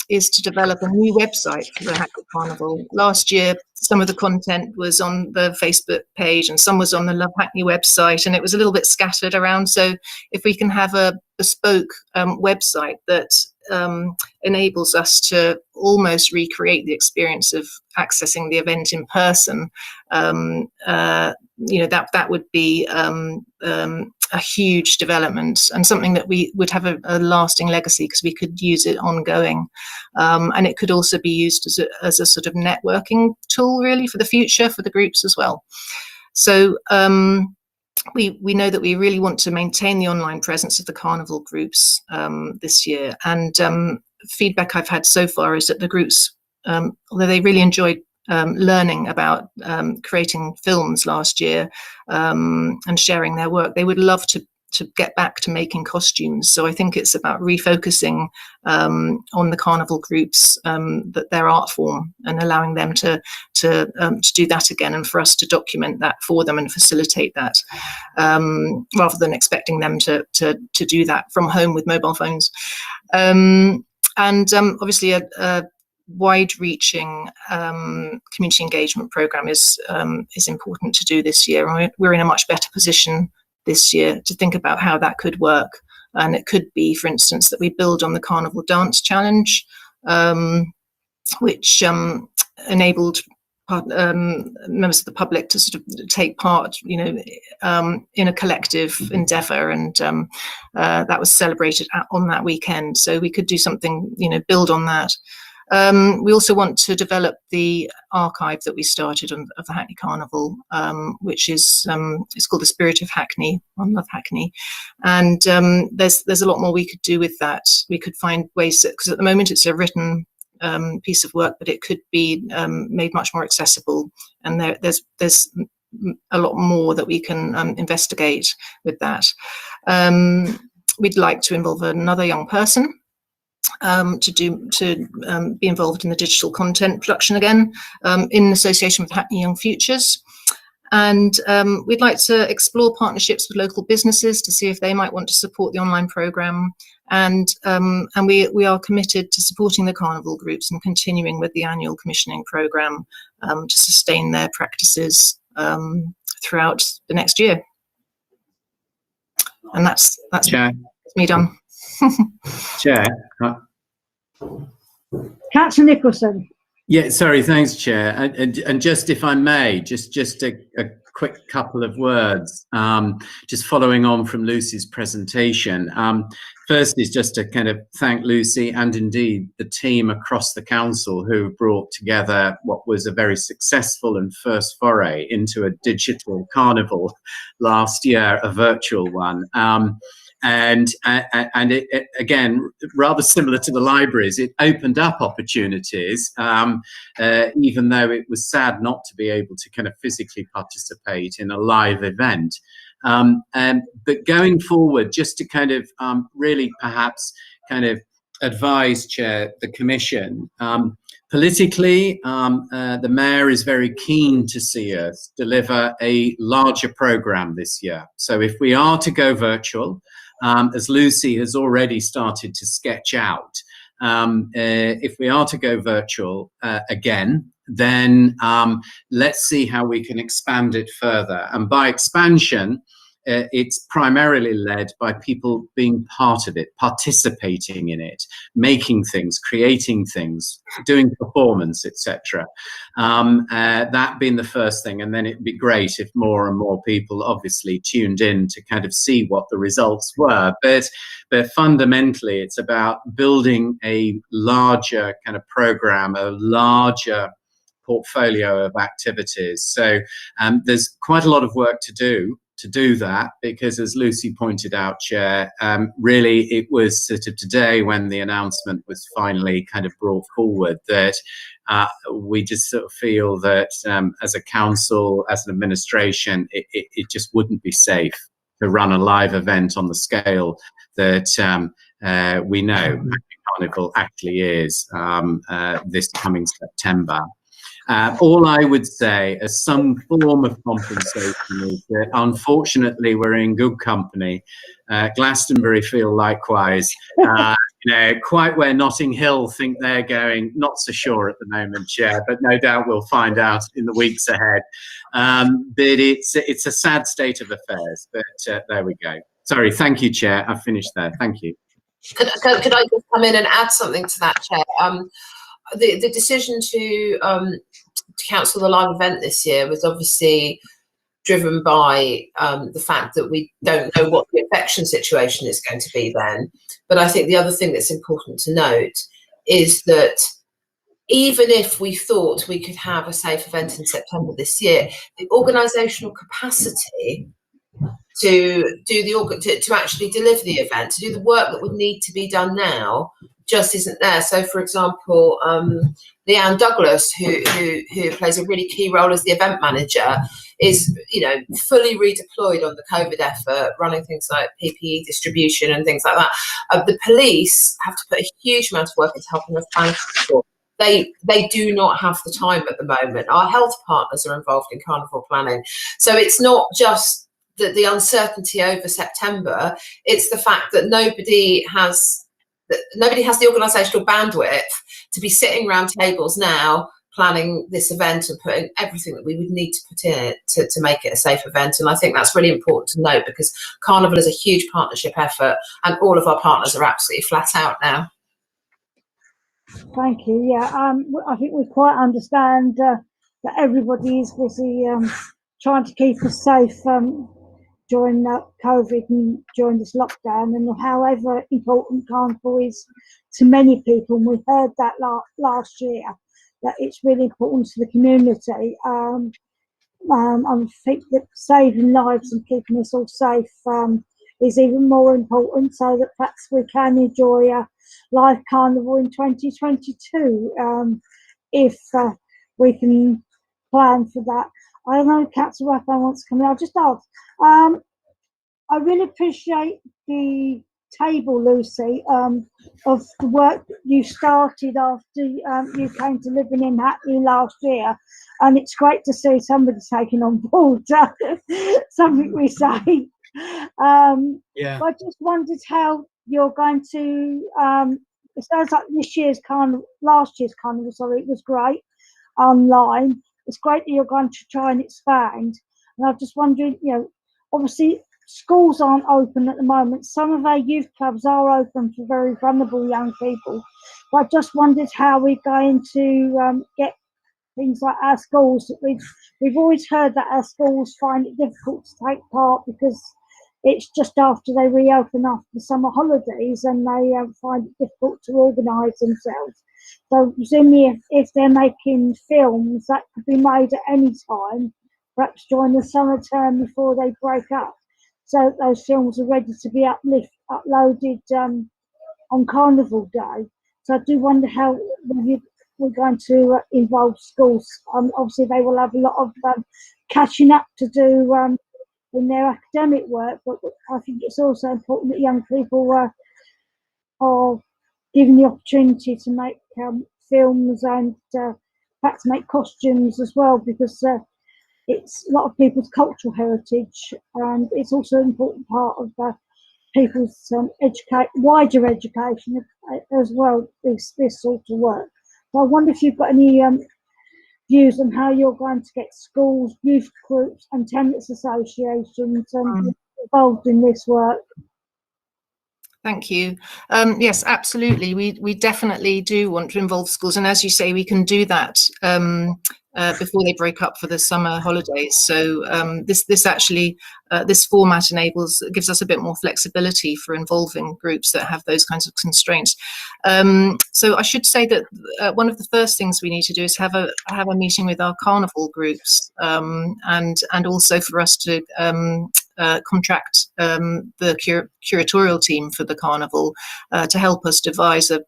is to develop a new website for the Hackney Carnival. Last year, some of the content was on the Facebook page and some was on the Love Hackney website, and it was a little bit scattered around. So if we can have a bespoke website that enables us to almost recreate the experience of accessing the event in person, that would be a huge development, and something that we would have a lasting legacy, because we could use it ongoing, and it could also be used as a sort of networking tool, really, for the future for the groups as well. So we know that we really want to maintain the online presence of the carnival groups this year, and feedback I've had so far is that the groups, although they really enjoyed learning about creating films last year and sharing their work, they would love to get back to making costumes. So I think it's about refocusing on the carnival groups, their art form, and allowing them to do that again, and for us to document that for them and facilitate that, rather than expecting them to do that from home with mobile phones. And obviously a wide-reaching community engagement program is important to do this year. We're in a much better position this year to think about how that could work, and it could be, for instance, that we build on the Carnival Dance Challenge, which enabled members of the public to sort of take part, in a collective endeavour, and that was celebrated on that weekend. So we could do something, build on that. We also want to develop the archive that we started of the Hackney Carnival, which is it's called The Spirit of Hackney on Love Hackney, and there's a lot more we could do with that. We could find ways, because at the moment it's a written piece of work, but it could be made much more accessible, and there's a lot more that we can investigate with that. We'd like to involve another young person to be involved in the digital content production again, in association with Hackney Young Futures. And we'd like to explore partnerships with local businesses to see if they might want to support the online programme. And we are committed to supporting the carnival groups and continuing with the annual commissioning programme to sustain their practices throughout the next year. And that's me done. Chair. Councillor Nicholson. Yeah, sorry, thanks, Chair. And just, if I may, just a quick couple of words, just following on from Lucy's presentation. First is just to kind of thank Lucy and indeed the team across the council who brought together what was a very successful and first foray into a digital carnival last year, a virtual one. And it, again, rather similar to the libraries, it opened up opportunities, even though it was sad not to be able to kind of physically participate in a live event. But going forward, just to kind of really perhaps kind of advise, Chair, the Commission, politically, the Mayor is very keen to see us deliver a larger programme this year. So if we are to go virtual, as Lucy has already started to sketch out, if we are to go virtual again, then let's see how we can expand it further. And by expansion, it's primarily led by people being part of it, participating in it, making things, creating things, doing performance, etc. That being the first thing, and then it'd be great if more and more people obviously tuned in to kind of see what the results were. But fundamentally, it's about building a larger kind of program, a larger portfolio of activities. So there's quite a lot of work to do to do that, because as Lucy pointed out, Chair, really it was sort of today when the announcement was finally kind of brought forward that we just sort of feel that as a council, as an administration, it just wouldn't be safe to run a live event on the scale that we know Hackney Carnival actually is this coming September. All I would say as some form of compensation is that unfortunately we're in good company. Glastonbury feel likewise. You know, quite where Notting Hill think they're going, not so sure at the moment, Chair, but no doubt we'll find out in the weeks ahead. But it's a sad state of affairs, but there we go. Sorry, thank you, Chair. I've finished there. Thank you. Could I just come in and add something to that, Chair? The decision to cancel the live event this year was obviously driven by the fact that we don't know what the infection situation is going to be then. But I think the other thing that's important to note is that even if we thought we could have a safe event in September this year, the organisational capacity to actually deliver the event, to do the work that would need to be done now, just isn't there. So, for example, Leanne Douglas, who plays a really key role as the event manager, is, you know, fully redeployed on the COVID effort, running things like PPE distribution and things like that. The police have to put a huge amount of work into helping us plan for. They do not have the time at the moment. Our health partners are involved in carnival planning, so it's not just the uncertainty over September. It's the fact that nobody has the organisational bandwidth to be sitting around tables now planning this event and putting everything that we would need to put in it to make it a safe event. And I think that's really important to note, because Carnival is a huge partnership effort and all of our partners are absolutely flat out now. Thank you. Yeah, I think we quite understand that everybody is busy trying to keep us safe during COVID and during this lockdown, and however important Carnival is to many people, and we heard that last year, that it's really important to the community. I think that saving lives and keeping us all safe is even more important, so that perhaps we can enjoy a live Carnival in 2022 if we can plan for that. I don't know if Councillor Raphael wants to come in. I'll just ask. I really appreciate the table, Lucy, of the work that you started after you came to living in Hackney last year, and it's great to see somebody taking on board something we say. Yeah. I just wondered how you're going to. It sounds like last year's carnival, sorry, it was great online. It's great that you're going to try and expand. And I'm just wondering, you know, obviously schools aren't open at the moment. Some of our youth clubs are open for very vulnerable young people. But I just wondered how we're going to get things like our schools. We've always heard that our schools find it difficult to take part because it's just after they reopen after the summer holidays, and they find it difficult to organise themselves. So presumably if they're making films, that could be made at any time, perhaps during the summer term before they break up. So those films are ready to be uploaded on Carnival Day. So I do wonder how we're going to involve schools. Obviously they will have a lot of catching up to do in their academic work, but I think it's also important that young people are given the opportunity to make films and perhaps make costumes as well, because it's a lot of people's cultural heritage, and it's also an important part of people's wider education as well, this sort of work. So I wonder if you've got any views on how you're going to get schools, youth groups and tenants associations involved in this work. Thank you. Yes, absolutely. We definitely do want to involve schools, and as you say, we can do that before they break up for the summer holidays. So this actually this format gives us a bit more flexibility for involving groups that have those kinds of constraints. So I should say that one of the first things we need to do is have a meeting with our carnival groups, and also for us to contract the curatorial team for the carnival to help us devise a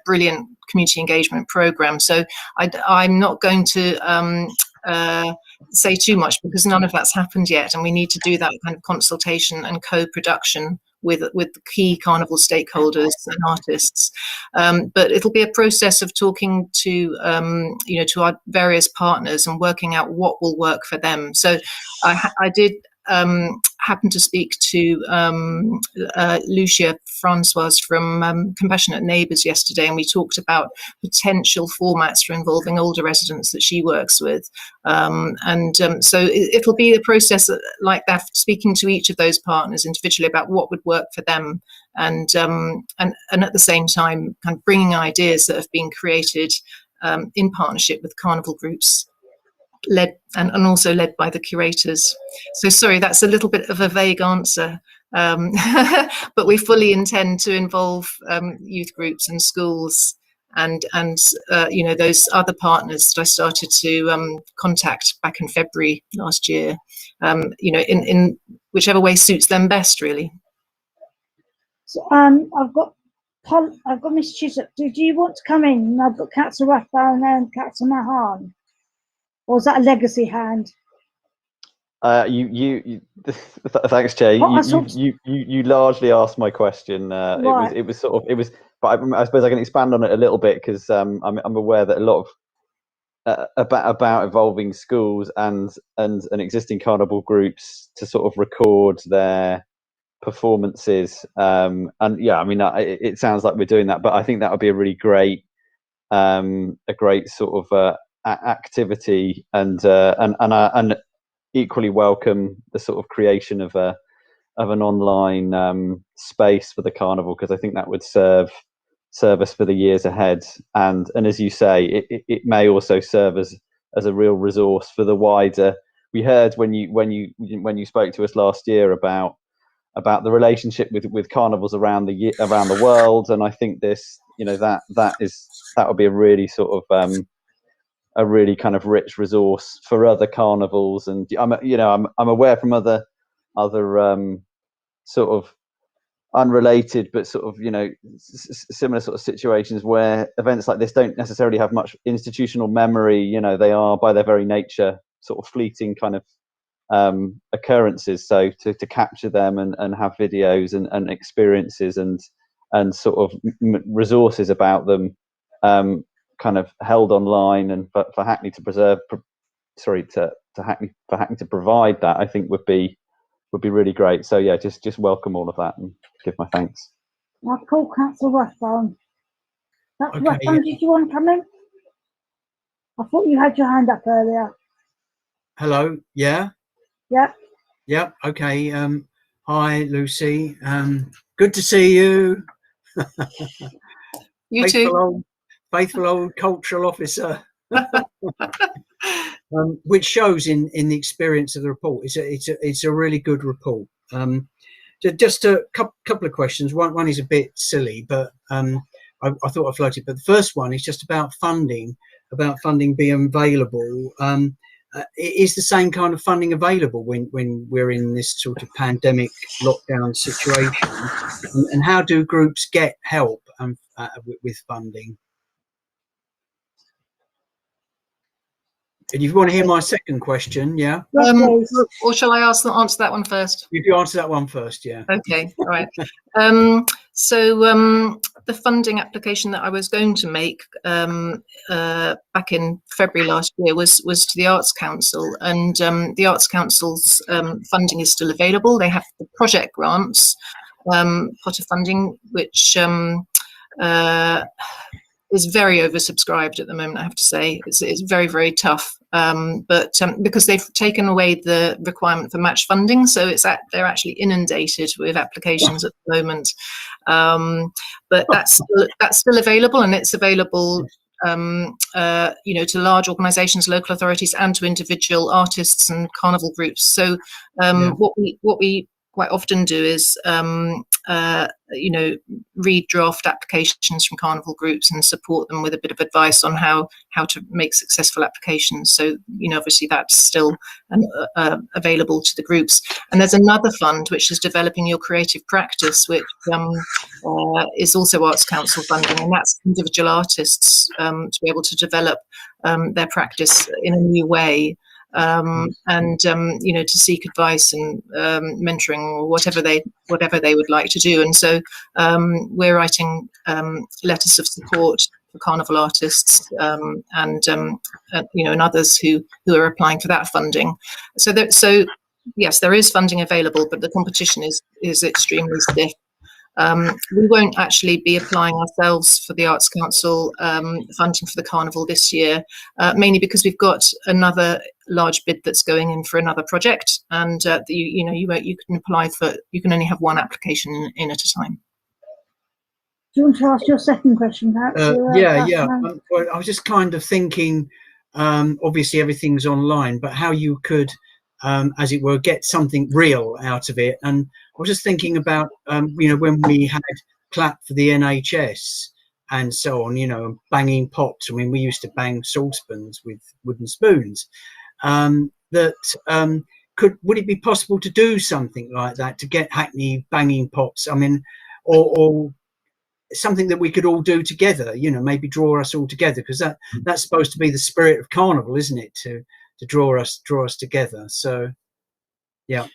brilliant community engagement program. So I'm not going to say too much because none of that's happened yet, and we need to do that kind of consultation and co-production with the key carnival stakeholders and artists. But it'll be a process of talking to to our various partners and working out what will work for them. So I did happened to speak to Lucia Francoise from Compassionate Neighbours yesterday, and we talked about potential formats for involving older residents that she works with. So it'll be a process like that, speaking to each of those partners individually about what would work for them, and at the same time kind of bringing ideas that have been created in partnership with carnival groups, led and also led by the curators. So sorry, that's a little bit of a vague answer, but we fully intend to involve youth groups and schools and those other partners that I started to contact back in February last year, in whichever way suits them best, really. So, I've got Miss Chisholm. Do you want to come in? I've got Cllr Etti and Cllr Mahan. Or is that a legacy hand? Thanks, Chair. You largely asked my question. Right. It was, but I suppose I can expand on it a little bit because I'm aware that a lot of about involving schools and existing carnival groups to sort of record their performances. And yeah, I mean, it sounds like we're doing that, but I think that would be a really great, sort of activity, and equally welcome the sort of creation of an online space for the carnival, because I think that would serve us for the years ahead, and as you say, it may also serve as a real resource for the wider. We heard when you spoke to us last year about the relationship with carnivals around the world, and I think this, that would be a really sort of a really kind of rich resource for other carnivals. And I'm aware from other sort of unrelated but sort of similar sort of situations where events like this don't necessarily have much institutional memory. They are by their very nature sort of fleeting kind of occurrences. So to capture them and have videos and experiences and sort of resources about them kind of held online, and for Hackney to Hackney to provide that, I think would be really great. So yeah, just welcome all of that and give my thanks. I'll call Cllr Etti. Cllr Etti, did you want to come in? I thought you had your hand up earlier. Hello. Yeah. Yeah. Okay. Hi, Lucy. Good to see you. You too. Faithful old cultural officer. Which shows in the experience of the report. It's a really good report. Just a couple of questions. One is a bit silly, but I thought I floated. But the first one is just about funding being available. Is the same kind of funding available when we're in this sort of pandemic lockdown situation? And how do groups get help with funding? And if you want to hear my second question, yeah? Or shall I answer that one first? If you answer that one first, yeah. Okay, all right. So the funding application that I was going to make back in February last year was to the Arts Council, and the Arts Council's funding is still available. They have the project grants pot of funding, which is very oversubscribed at the moment, I have to say. It's very, very tough, but because they've taken away the requirement for match funding, so they're actually inundated with applications at the moment. But that's still available, and it's available to large organisations, local authorities, and to individual artists and carnival groups. So what we quite often do is read draft applications from carnival groups and support them with a bit of advice on how to make successful applications. So obviously that's still available to the groups. And there's another fund which is Developing Your Creative Practice, which is also Arts Council funding, and that's individual artists to be able to develop their practice in a new way. To seek advice and mentoring or whatever they would like to do. And so we're writing letters of support for carnival artists and others who are applying for that funding. So yes, there is funding available, but the competition is extremely stiff. We won't actually be applying ourselves for the Arts Council funding for the carnival this year, mainly because we've got another large bid that's going in for another project, and you can apply for. You can only have one application in at a time. Do you want to ask your second question, Matt? Well, I was just kind of thinking. Obviously, everything's online, but how you could, as it were, get something real out of it. And I was just thinking about, when we had clap for the NHS and so on, banging pots. I mean, we used to bang saucepans with wooden spoons. Would it be possible to do something like that to get Hackney banging pots? I mean, or something that we could all do together, maybe draw us all together, because that's supposed to be the spirit of carnival, isn't it? To draw us together. So, yeah.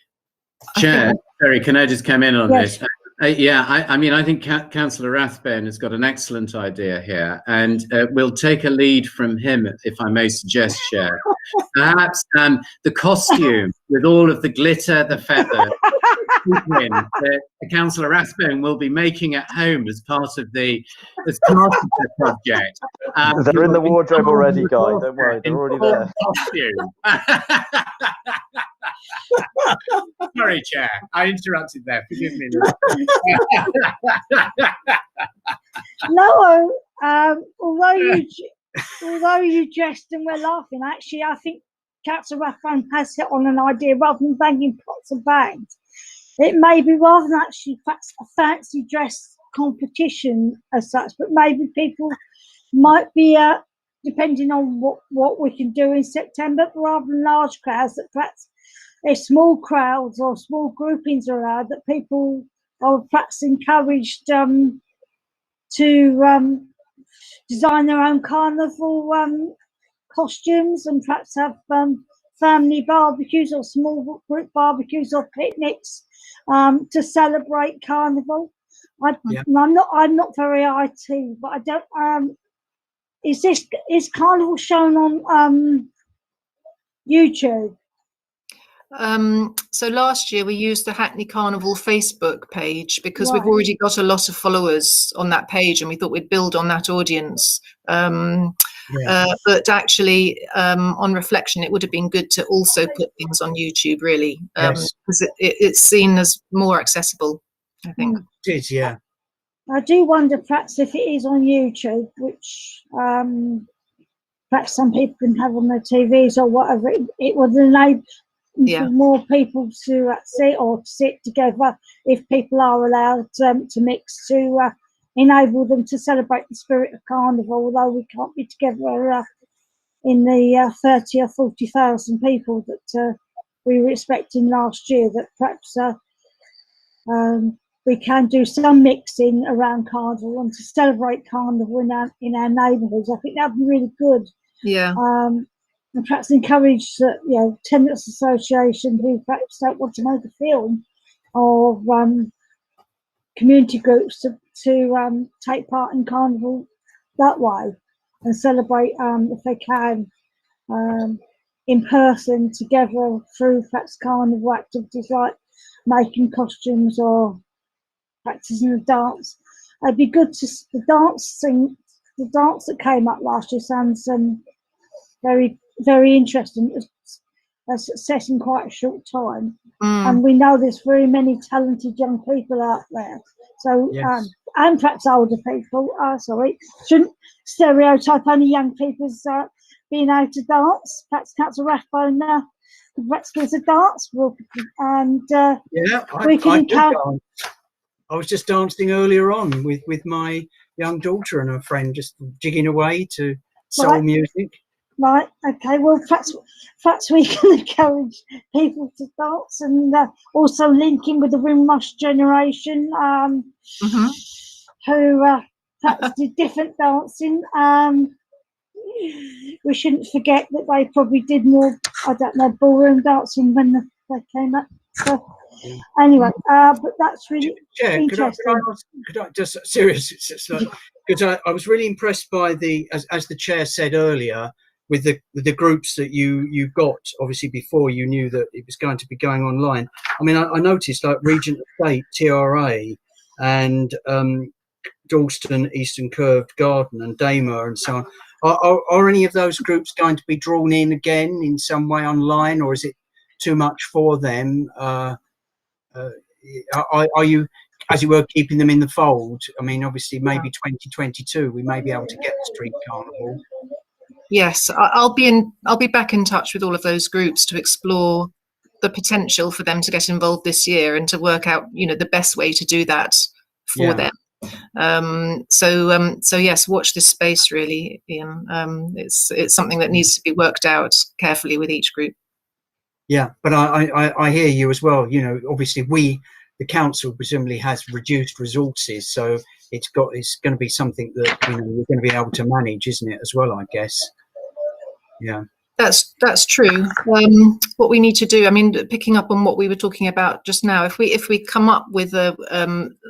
Chair, Terry, can I just come in on Yes. this? I think Councillor Rathbone has got an excellent idea here, and we'll take a lead from him, if I may suggest, Chair. Perhaps the costume with all of the glitter, the feather, the Councillor Rathbone will be making at home as part of the project. They're in the wardrobe already, Guy. Don't worry, they're already there. Costume. Sorry, Chair, I interrupted there. Forgive me. No, although you jest and we're laughing, actually, I think Councillor Rathbone has hit on an idea. Rather than banging pots and bags, it may be, rather than actually a fancy dress competition as such, but maybe people might be, depending on what we can do in September, rather than large crowds, that perhaps if small crowds or small groupings are allowed, that people are perhaps encouraged to design their own carnival costumes, and perhaps have family barbecues or small group barbecues or picnics to celebrate carnival. I'm not very IT, but I don't. Is carnival shown on YouTube? So last year we used the Hackney Carnival Facebook page because we've Right. already got a lot of followers on that page, and we thought we'd build on that audience. But actually, on reflection, it would have been good to also put things on YouTube, really, because it's seen as more accessible, I think. It is, yeah. I do wonder perhaps if it is on YouTube, which perhaps some people can have on their TVs or whatever, it would enable more people to see or sit together, if people are allowed to mix, to enable them to celebrate the spirit of carnival, although we can't be together in the 30 or 40,000 people that we were expecting last year, that perhaps we can do some mixing around carnival and to celebrate carnival in our neighbourhoods. I think that would be really good. Yeah. And perhaps encourage tenants association who perhaps don't want to make a film, or community groups to take part in carnival that way and celebrate, if they can, in person together through perhaps carnival activities like making costumes or practicing a dance. It'd be good to the dance that came up last year sounds very, very interesting. a success in quite a short time. And we know there's very many talented young people out there. So, Yes. and perhaps older people, shouldn't stereotype only young people as being able to dance. Perhaps Councillor Rathbone could perhaps give us a dance group. And Yeah, we can I do encourage. dance. I was just dancing earlier on with my young daughter and her friend, just jigging away to soul Right. music. Right, okay, well, perhaps we can encourage people to dance, and also link in with the Windrush generation, who perhaps did different dancing. We shouldn't forget that they probably did more, I don't know, ballroom dancing when they came up. So, anyway, but that's really interesting. Could I just serious? Because I was really impressed by as the chair said earlier, with the groups that you got, obviously before you knew that it was going to be going online. I mean, I noticed like Regent Estate, TRA, and Dalston, Eastern Curved Garden, and Damer, and so on. Are any of those groups going to be drawn in again in some way online, or is it too much for them? Are you, as it were, keeping them in the fold? I mean, obviously, maybe 2022 we may be able to get the street carnival. Yes, I'll be back in touch with all of those groups to explore the potential for them to get involved this year and to work out, the best way to do that for them. So yes, watch this space really, Ian. It's something that needs to be worked out carefully with each group. Yeah, but I hear you as well. Obviously the council presumably has reduced resources, so it's going to be something that we're going to be able to manage, isn't it, as well, I guess. Yeah, that's true. What we need to do, I mean, picking up on what we were talking about just now, if we come up with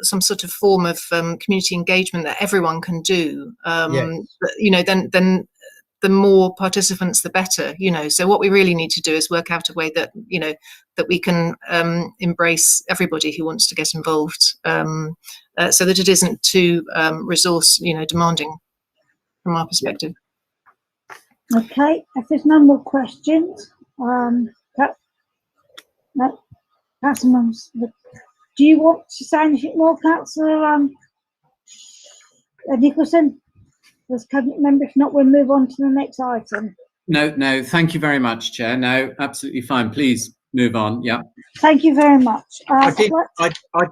some sort of form of community engagement that everyone can do, then the more participants, the better. So what we really need to do is work out a way that that we can embrace everybody who wants to get involved, so that it isn't too resource demanding from our perspective. Okay, if there's no more questions, Councillor, do you want to say anything more, Councillor Nicholson? As cabinet member, if not, we'll move on to the next item. No, thank you very much, Chair. No, absolutely fine. Please move on. Yeah. Thank you very much. I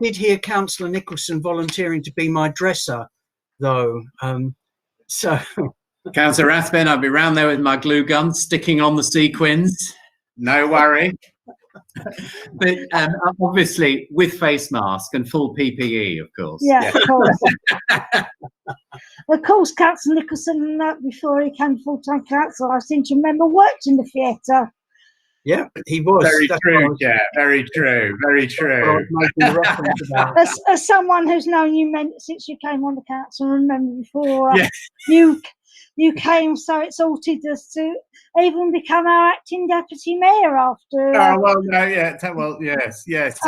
did hear Councillor Nicholson volunteering to be my dresser, though. So. Councillor Rathbone, I'll be round there with my glue gun, sticking on the sequins. No worry. But obviously with face mask and full PPE, of course. Yeah. Of course. Of course, Councillor Nicholson, before he came full-time councillor, I seem to remember worked in the theatre. Yeah, he was. Very true, yeah. Very true. Very true. As someone who's known you since you came on the council, I remember before you came so exalted as to even become our acting deputy mayor after. Yes, absolutely.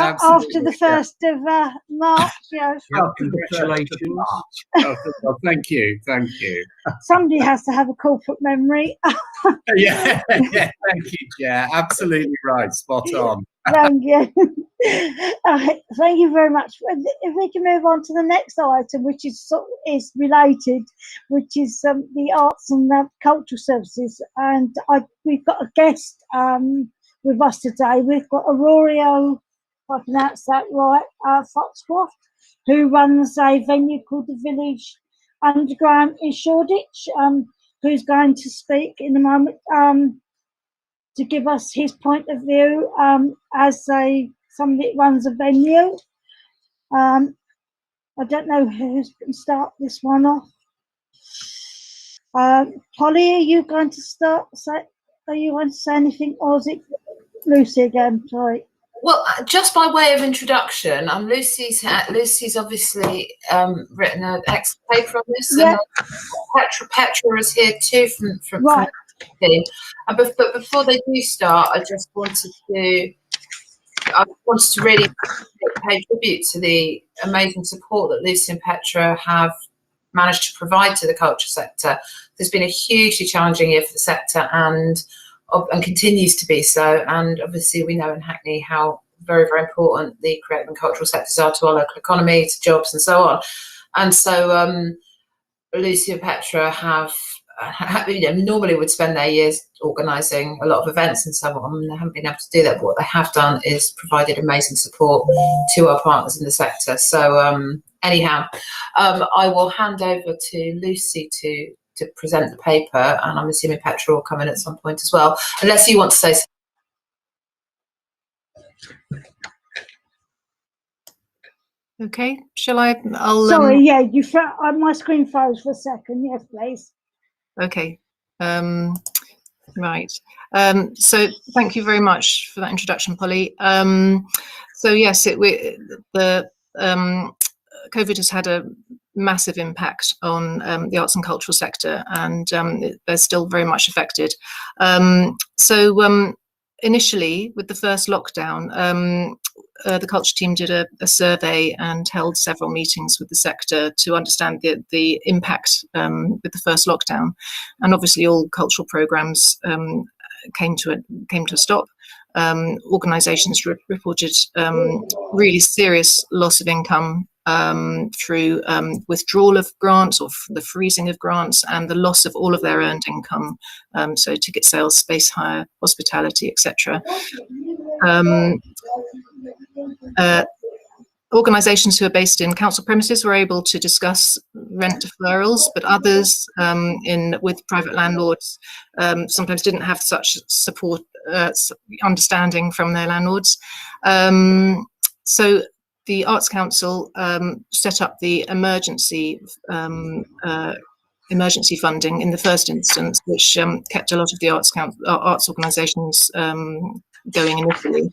After the 1st of March, yes. Congratulations. Well, thank you. Somebody has to have a corporate memory. Yeah, thank you, Chair. Absolutely right, spot on. Thank you. Thank you very much. If we can move on to the next item, which is related, which is the arts and cultural services, and we've got a guest with us today. We've got Aurorio, if I pronounce that right, Foxcroft, who runs a venue called the Village Underground in Shoreditch, who's going to speak in a moment to give us his point of view as somebody that runs a venue. I don't know who's going to start this one off. Polly, are you going to start? Are you going to say anything, or is it Lucy again? Sorry. Well, just by way of introduction, Lucy's obviously written an excellent paper on this, and Petra is here too from right. But before they do start, I just wanted to really pay tribute to the amazing support that Lucy and Petra have managed to provide to the culture sector. There's been a hugely challenging year for the sector, and and continues to be so. And obviously we know in Hackney how very, very important the creative and cultural sectors are to our local economy, to jobs and so on. And so Lucy and Petra have, normally would spend their years organising a lot of events and so on. They haven't been able to do that, but what they have done is provided amazing support to our partners in the sector. So anyhow, I will hand over to Lucy to present the paper, and I'm assuming Petra will come in at some point as well, unless you want to say something. Okay, shall I? Sorry, yeah, my screen froze for a second. Yes, please. Okay, right. So thank you very much for that introduction, Polly. So yes, the COVID has had a massive impact on the arts and cultural sector, and they're still very much affected. Initially, with the first lockdown, the culture team did a survey and held several meetings with the sector to understand the impact with the first lockdown, and obviously all cultural programmes came to a stop. Organisations reported really serious loss of income through withdrawal of grants or the freezing of grants, and the loss of all of their earned income, so ticket sales, space hire, hospitality, etc. Organisations who are based in council premises were able to discuss rent deferrals, but others with private landlords sometimes didn't have such support, understanding from their landlords. So the Arts Council set up the emergency funding in the first instance, which kept a lot of the arts organisations going initially.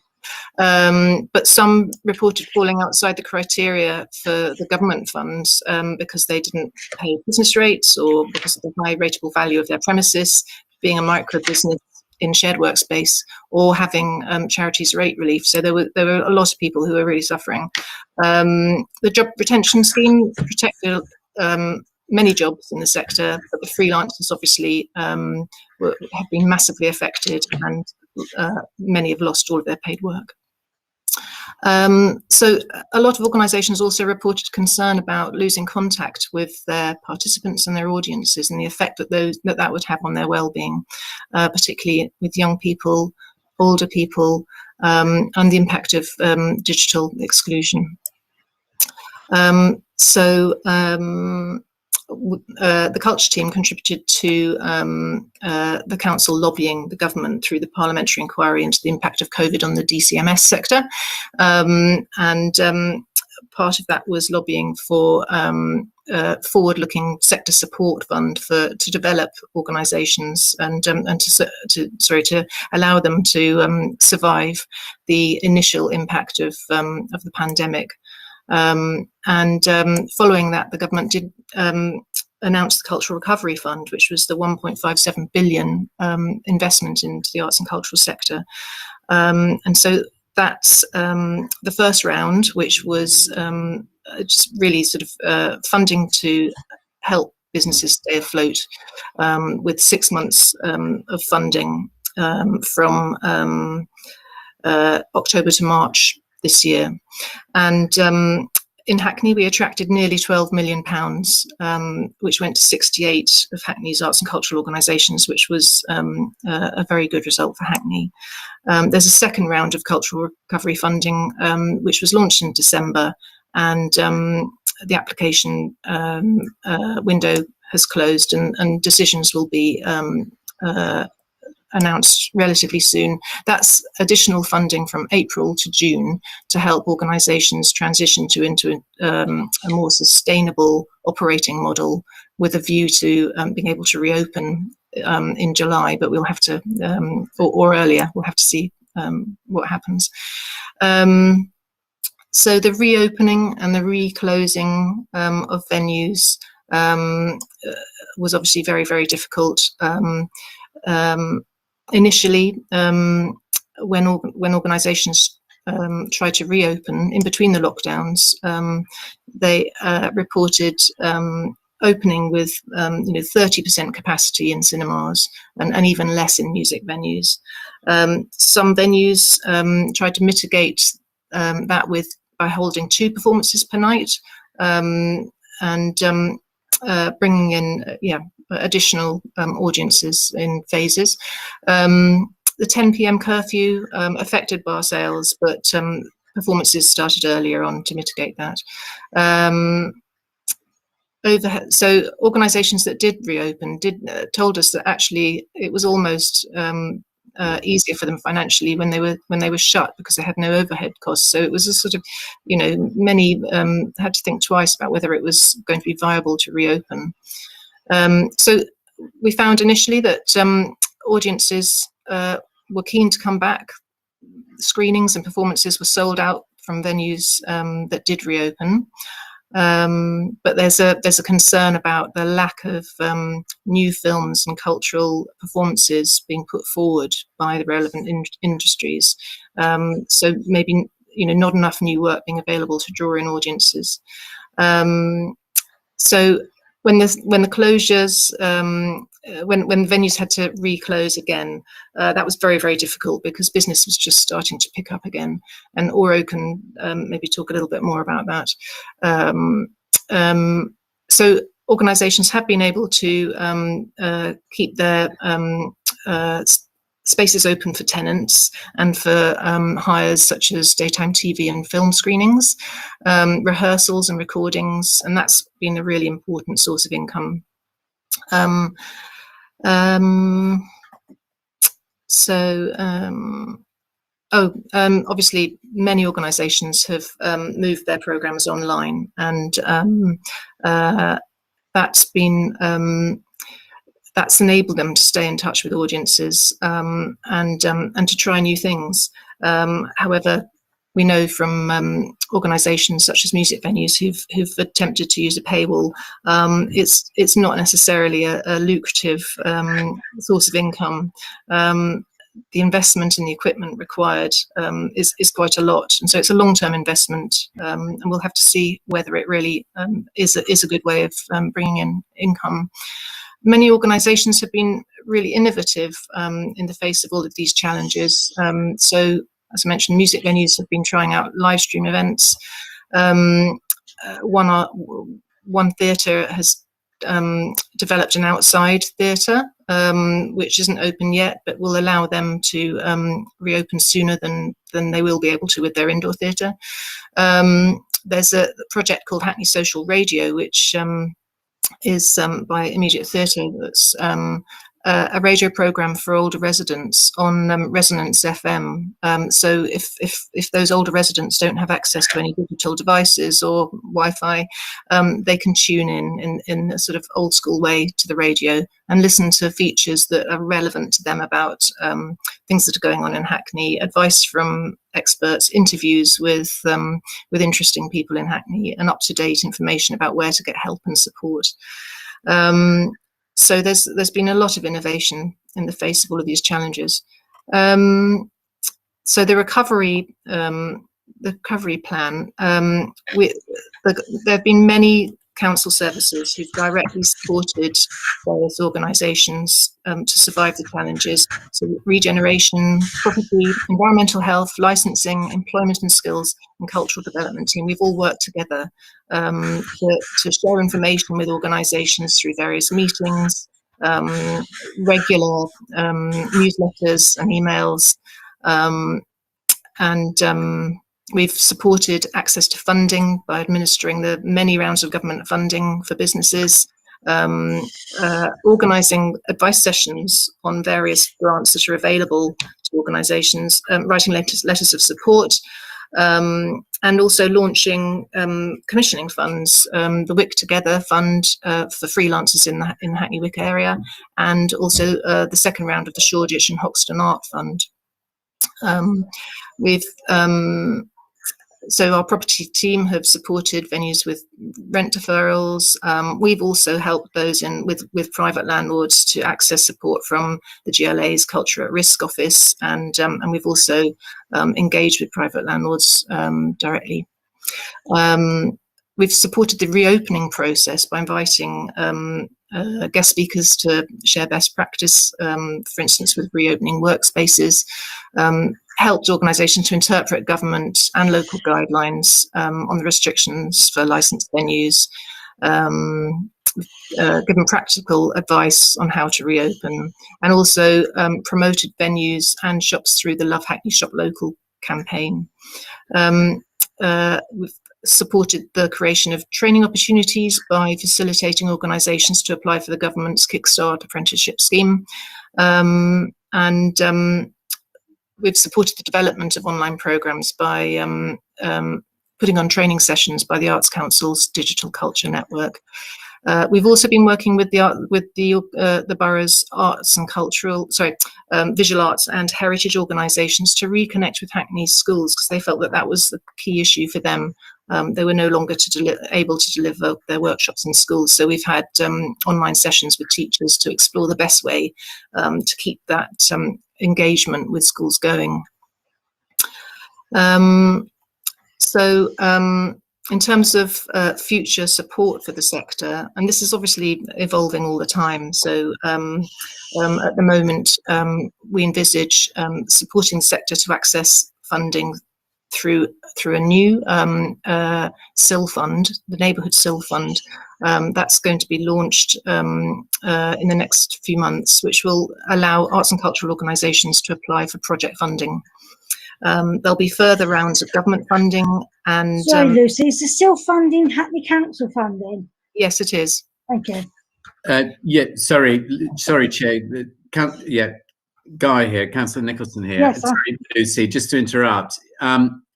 But some reported falling outside the criteria for the government funds because they didn't pay business rates, or because of the high rateable value of their premises, being a micro business in shared workspace, or having charities rate relief. So there were a lot of people who were really suffering. The job retention scheme protected many jobs in the sector, but the freelancers obviously have been massively affected, and many have lost all of their paid work. So a lot of organisations also reported concern about losing contact with their participants and their audiences, and the effect that would have on their well-being, particularly with young people, older people, and the impact of digital exclusion. The culture team contributed to the council lobbying the government through the parliamentary inquiry into the impact of COVID on the DCMS sector, and part of that was lobbying for forward-looking sector support fund to develop organisations and to allow them to survive the initial impact of the pandemic. Following that, the government did announce the Cultural Recovery Fund, which was the 1.57 billion investment into the arts and cultural sector. And so that's the first round, which was just really sort of funding to help businesses stay afloat, with 6 months of funding from October to March this year. And in Hackney, we attracted nearly £12 million, which went to 68 of Hackney's arts and cultural organisations, which was a very good result for Hackney. There's a second round of cultural recovery funding, which was launched in December, and the application window has closed, and decisions will be announced relatively soon. That's additional funding from April to June to help organisations transition into a more sustainable operating model, with a view to being able to reopen in July, but we'll have to, or earlier, we'll have to see what happens. So the reopening and the reclosing of venues was obviously very, very difficult. Initially, when organisations tried to reopen in between the lockdowns, they reported opening with 30% capacity in cinemas and even less in music venues. Some venues tried to mitigate that by holding 2 performances per night and bringing in additional audiences in phases. The 10 p.m. curfew affected bar sales, but performances started earlier on to mitigate that. So organisations that did reopen told us that actually it was almost easier for them financially when they were shut, because they had no overhead costs. So it was a sort of, many had to think twice about whether it was going to be viable to reopen. So we found initially that audiences were keen to come back. Screenings and performances were sold out from venues that did reopen. But there's a concern about the lack of new films and cultural performances being put forward by the relevant industries. So maybe not enough new work being available to draw in audiences. So when the closures, when venues had to reclose again, that was very, very difficult because business was just starting to pick up again. And Oro can maybe talk a little bit more about that. So organisations have been able to keep their spaces open for tenants and for hires such as daytime TV and film screenings, rehearsals and recordings, and that's been a really important source of income. Obviously many organisations have moved their programmes online, and that's enabled them to stay in touch with audiences and to try new things. However, we know from organisations such as music venues who've attempted to use a paywall, it's not necessarily a lucrative source of income. The investment in the equipment required is quite a lot, and so it's a long-term investment, and we'll have to see whether it really is a good way of bringing in income. Many organisations have been really innovative in the face of all of these challenges. So, as I mentioned, music venues have been trying out live stream events. One theatre has developed an outside theatre, which isn't open yet, but will allow them to reopen sooner than they will be able to with their indoor theatre. There's a project called Hackney Social Radio, which is by Immediate Theatre. That's a radio programme for older residents on Resonance FM. So if those older residents don't have access to any digital devices or Wi-Fi, they can tune in a sort of old school way to the radio and listen to features that are relevant to them about things that are going on in Hackney, advice from experts, interviews with interesting people in Hackney, and up-to-date information about where to get help and support. So there's been a lot of innovation in the face of all of these challenges. So the recovery plan, there have been many council services who've directly supported various organisations to survive the challenges. So regeneration, property, environmental health, licensing, employment and skills, and cultural development team. We've all worked together to share information with organisations through various meetings, regular newsletters and emails, and we've supported access to funding by administering the many rounds of government funding for businesses, organising advice sessions on various grants that are available to organisations, writing letters of support, and also launching commissioning funds, the Wick Together Fund for freelancers in the Hackney Wick area, and also the second round of the Shoreditch and Hoxton Art Fund. So our property team have supported venues with rent deferrals. We've also helped those with private landlords to access support from the GLA's Cllr at Risk office, and we've also engaged with private landlords directly. We've supported the reopening process by inviting guest speakers to share best practice, for instance, with reopening workspaces, helped organisations to interpret government and local guidelines on the restrictions for licensed venues, given practical advice on how to reopen, and also promoted venues and shops through the Love Hackney Shop Local campaign. We've supported the creation of training opportunities by facilitating organisations to apply for the government's Kickstart apprenticeship scheme, and we've supported the development of online programmes by putting on training sessions by the Arts Council's Digital Culture Network. We've also been working with the borough's arts and visual arts and heritage organisations to reconnect with Hackney schools, because they felt that that was the key issue for them. They were no longer able to deliver their workshops in schools, so we've had online sessions with teachers to explore the best way to keep that engagement with schools going. In terms of future support for the sector, and this is obviously evolving all the time, so at the moment we envisage supporting the sector to access funding through a new CLR fund, the Neighbourhood CLR fund. That's going to be launched in the next few months, which will allow arts and cultural organisations to apply for project funding. There'll be further rounds of government funding and... Sorry, Lucy, is it still funding Hackney Council funding? Yes, it is. Thank you. Yeah, sorry, Chair. Guy here, Councillor Nicholson here. Yes, sorry, Lucy, just to interrupt.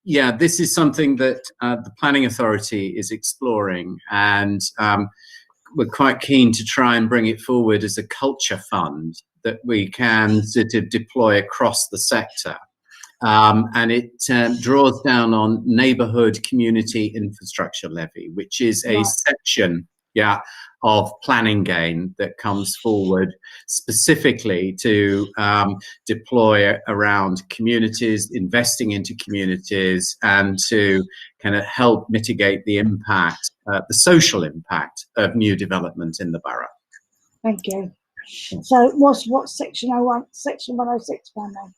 Yeah, this is something that the Planning Authority is exploring, and we're quite keen to try and bring it forward as a culture fund that we can sort of deploy across the sector. And it draws down on neighbourhood community infrastructure levy, which is a section, of planning gain that comes forward specifically to deploy around communities, investing into communities, and to kind of help mitigate the impact, the social impact of new development in the borough. Thank you. So what's section 01, section 106 plan then?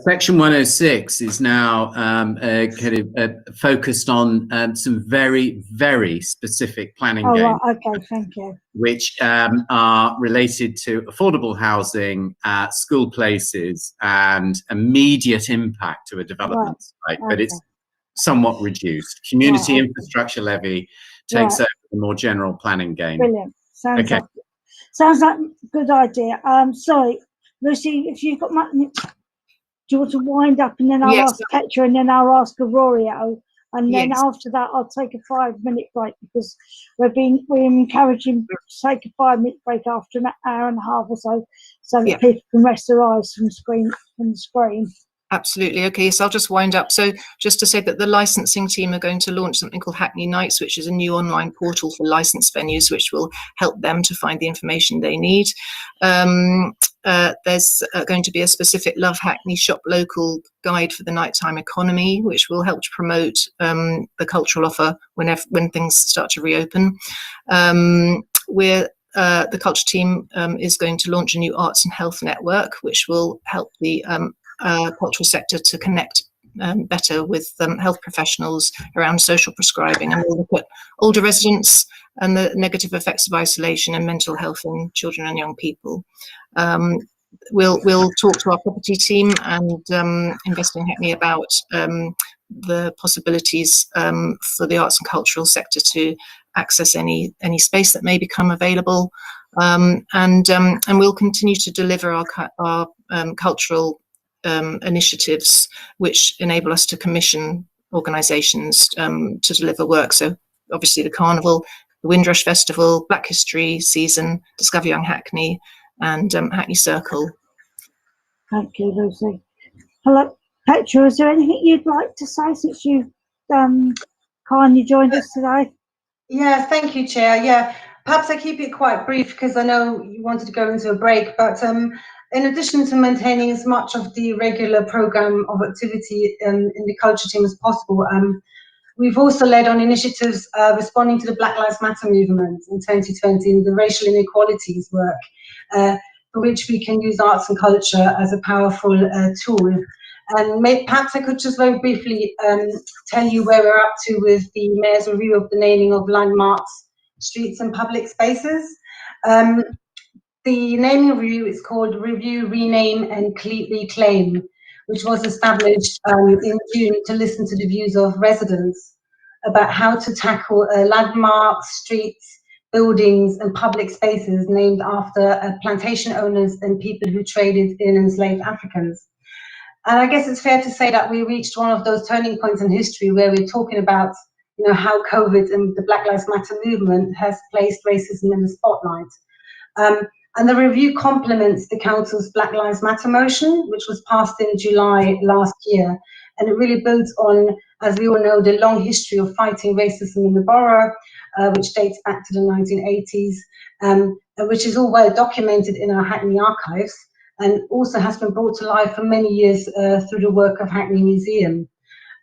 Section 106 is now kind of focused on some very, very specific planning gains. Right, okay, thank you. Which are related to affordable housing, school places, and immediate impact to a development site, but it's somewhat reduced. Community infrastructure levy takes over the more general planning gain. Brilliant. Sounds like a good idea. Sorry, Lucy, if you've got my... Do you want to wind up, and then I'll ask Petra, and then I'll ask Aurorio, and then after that I'll take a 5-minute break, because we're encouraging to take a 5-minute break after an hour and a half or so that people can rest their eyes from the screen. Absolutely. Okay, so I'll just wind up. So just to say that the licensing team are going to launch something called Hackney Nights, which is a new online portal for licensed venues, which will help them to find the information they need. There's going to be a specific Love Hackney Shop Local guide for the nighttime economy, which will help to promote the cultural offer when things start to reopen. The culture team is going to launch a new arts and health network, which will help the cultural sector to connect better with health professionals around social prescribing, and we'll look at older residents and the negative effects of isolation and mental health in children and young people. We'll talk to our property team and Invest in Hackney about the possibilities for the arts and cultural sector to access any space that may become available, and we'll continue to deliver our cultural initiatives which enable us to commission organisations to deliver work. So obviously the Carnival, the Windrush Festival, Black History Season, Discover Young Hackney, and Hackney Circle. Thank you, Lucy. Hello, Petra, is there anything you'd like to say since you've kindly joined us today? Yeah, thank you, Chair. Yeah, perhaps I keep it quite brief because I know you wanted to go into a break, but in addition to maintaining as much of the regular programme of activity in the culture team as possible, We've also led on initiatives responding to the Black Lives Matter movement in 2020 and the racial inequalities work, for which we can use arts and culture as a powerful tool. And perhaps I could just very briefly tell you where we're up to with the Mayor's review of the naming of landmarks, streets and public spaces. The naming review is called Review, Rename and Reclaim, which was established in June to listen to the views of residents about how to tackle landmarks, streets, buildings and public spaces named after plantation owners and people who traded in enslaved Africans. And I guess it's fair to say that we reached one of those turning points in history where we're talking about, you know, how COVID and the Black Lives Matter movement has placed racism in the spotlight. And the review complements the Council's Black Lives Matter motion, which was passed in July last year. And it really builds on, as we all know, the long history of fighting racism in the Borough, which dates back to the 1980s, which is all well documented in our Hackney archives, and also has been brought to life for many years through the work of Hackney Museum.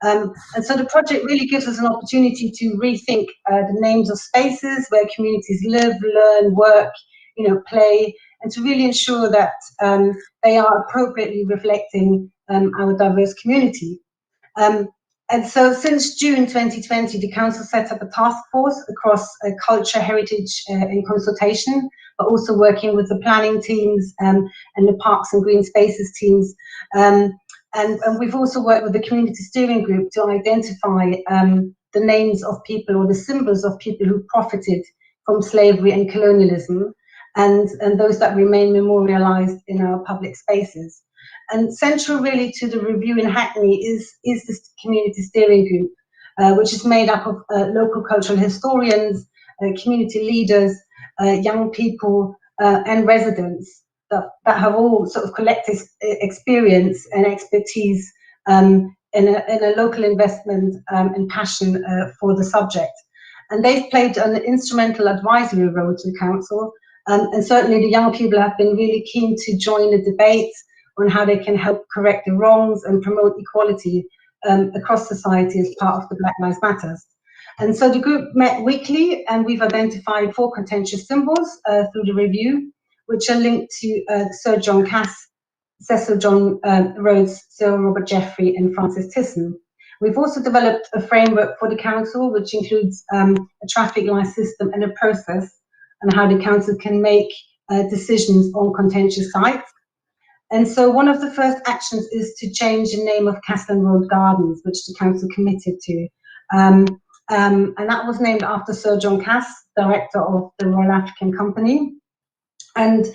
And so the project really gives us an opportunity to rethink the names of spaces where communities live, learn, work, you know, play, and to really ensure that they are appropriately reflecting our diverse community. And so since June 2020, the Council set up a task force across culture, heritage in consultation, but also working with the planning teams and the parks and green spaces teams. And we've also worked with the community steering group to identify the names of people or the symbols of people who profited from slavery and colonialism, and those that remain memorialized in our public spaces. And central really to the review in Hackney is this community steering group, which is made up of local cultural historians, community leaders, young people and residents that have all sort of collective experience and expertise in a local investment and passion for the subject. And they've played an instrumental advisory role to the Council, and certainly the young people have been really keen to join the debate on how they can help correct the wrongs and promote equality across society as part of the Black Lives Matters. And so the group met weekly, and we've identified 4 contentious symbols through the review, which are linked to Sir John Cass, Cecil John Rhodes, Sir Robert Jeffrey and Francis Thyssen. We've also developed a framework for the Council, which includes a traffic light system and a process on how the Council can make decisions on contentious sites. And so one of the first actions is to change the name of Castle Road Gardens, which the Council committed to. And that was named after Sir John Cass, director of the Royal African Company. And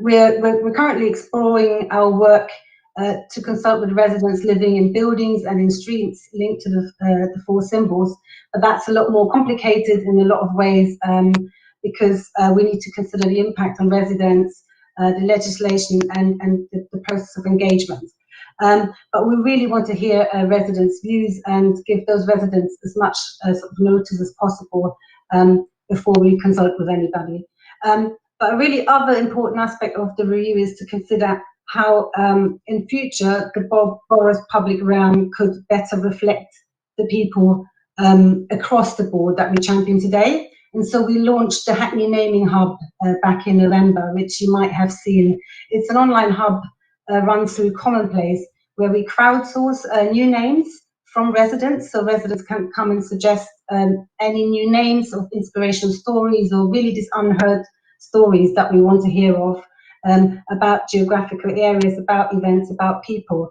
we're currently exploring our work to consult with residents living in buildings and in streets linked to the 4 symbols. But that's a lot more complicated in a lot of ways because we need to consider the impact on residents, the legislation and the process of engagement. But we really want to hear residents' views and give those residents as much sort of notice as possible before we consult with anybody. But a really other important aspect of the review is to consider how in future the borough's public realm could better reflect the people across the board that we champion today. And so we launched the Hackney Naming Hub back in November, which you might have seen. It's an online hub run through Commonplace, where we crowdsource new names from residents. So residents can come and suggest any new names of inspirational stories or really these unheard stories that we want to hear of about geographical areas, about events, about people.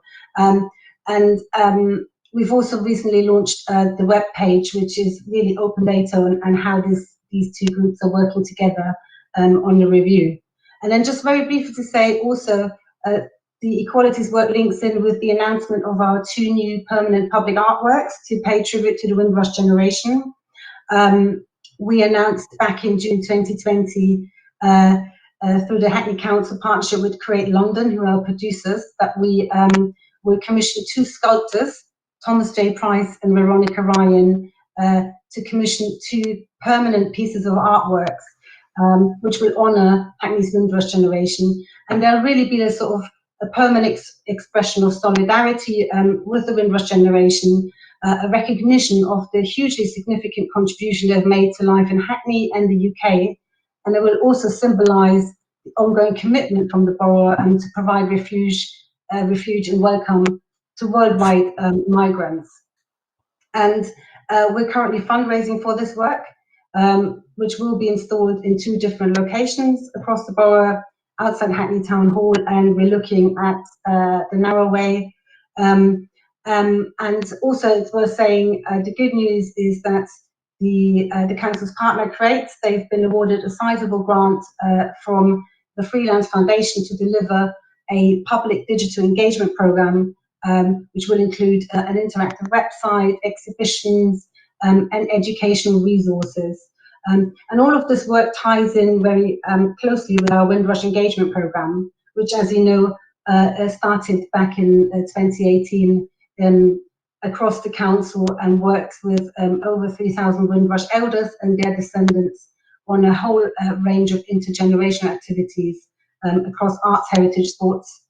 We've also recently launched the web page, which is really open data and how these 2 groups are working together on the review. And then just very briefly to say also, the equalities work links in with the announcement of our 2 new permanent public artworks to pay tribute to the Windrush generation. We announced back in June 2020 through the Hackney Council partnership with Create London, who are our producers, that we commissioned 2 sculptors, Thomas J. Price and Veronica Ryan, to commission 2 permanent pieces of artworks, which will honour Hackney's Windrush generation. And they'll really be a sort of a permanent expression of solidarity with the Windrush generation, a recognition of the hugely significant contribution they've made to life in Hackney and the UK, and it will also symbolise the ongoing commitment from the borough and to provide refuge and welcome to worldwide migrants. And we're currently fundraising for this work, which will be installed in 2 different locations across the borough, outside Hackney Town Hall, and we're looking at the Narrowway. And also, it's worth saying, the good news is that the council's partner, Cllr Etti, they've been awarded a sizable grant from the Freelance Foundation to deliver a public digital engagement programme, which will include an interactive website, exhibitions, and educational resources. And all of this work ties in very closely with our Windrush engagement programme, which, as you know, started back in 2018 across the council and works with over 3,000 Windrush elders and their descendants on a whole range of intergenerational activities across arts, heritage, sports,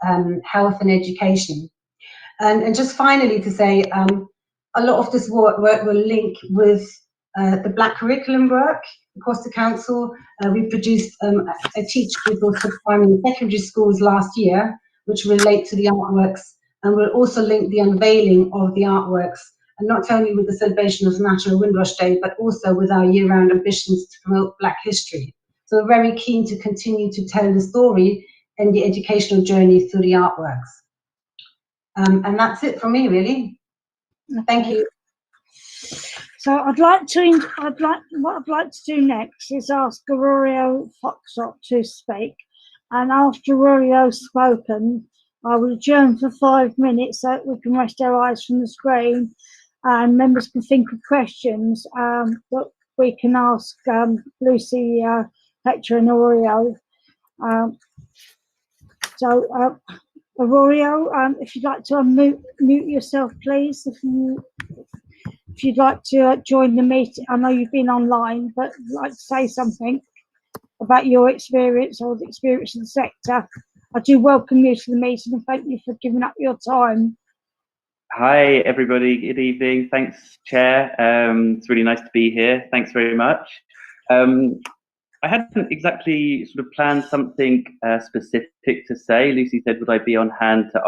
health and education. And just finally to say, a lot of this work will link with the Black curriculum work across the council. We produced a teach resource for primary and secondary schools last year, which relate to the artworks, and we'll also link the unveiling of the artworks, and not only with the celebration of National Windrush Day, but also with our year-round ambitions to promote Black history. So we're very keen to continue to tell the story and the educational journey through the artworks. And that's it from me, really. Thank you. So what I'd like to do next is ask Aurelio Foxtrot to speak, and after Aurelio's spoken, I will adjourn for 5 minutes so that we can rest our eyes from the screen, and members can think of questions that we can ask Lucy, Hector, and Aurelio. Aurelio, if you'd like to unmute yourself, please. If you'd like to join the meeting, I know you've been online, but if you'd like to say something about your experience or the experience of the sector, I do welcome you to the meeting and thank you for giving up your time. Hi, everybody. Good evening. Thanks, Chair. It's really nice to be here. Thanks very much. I hadn't exactly sort of planned something specific to say. Lucy said, would I be on hand to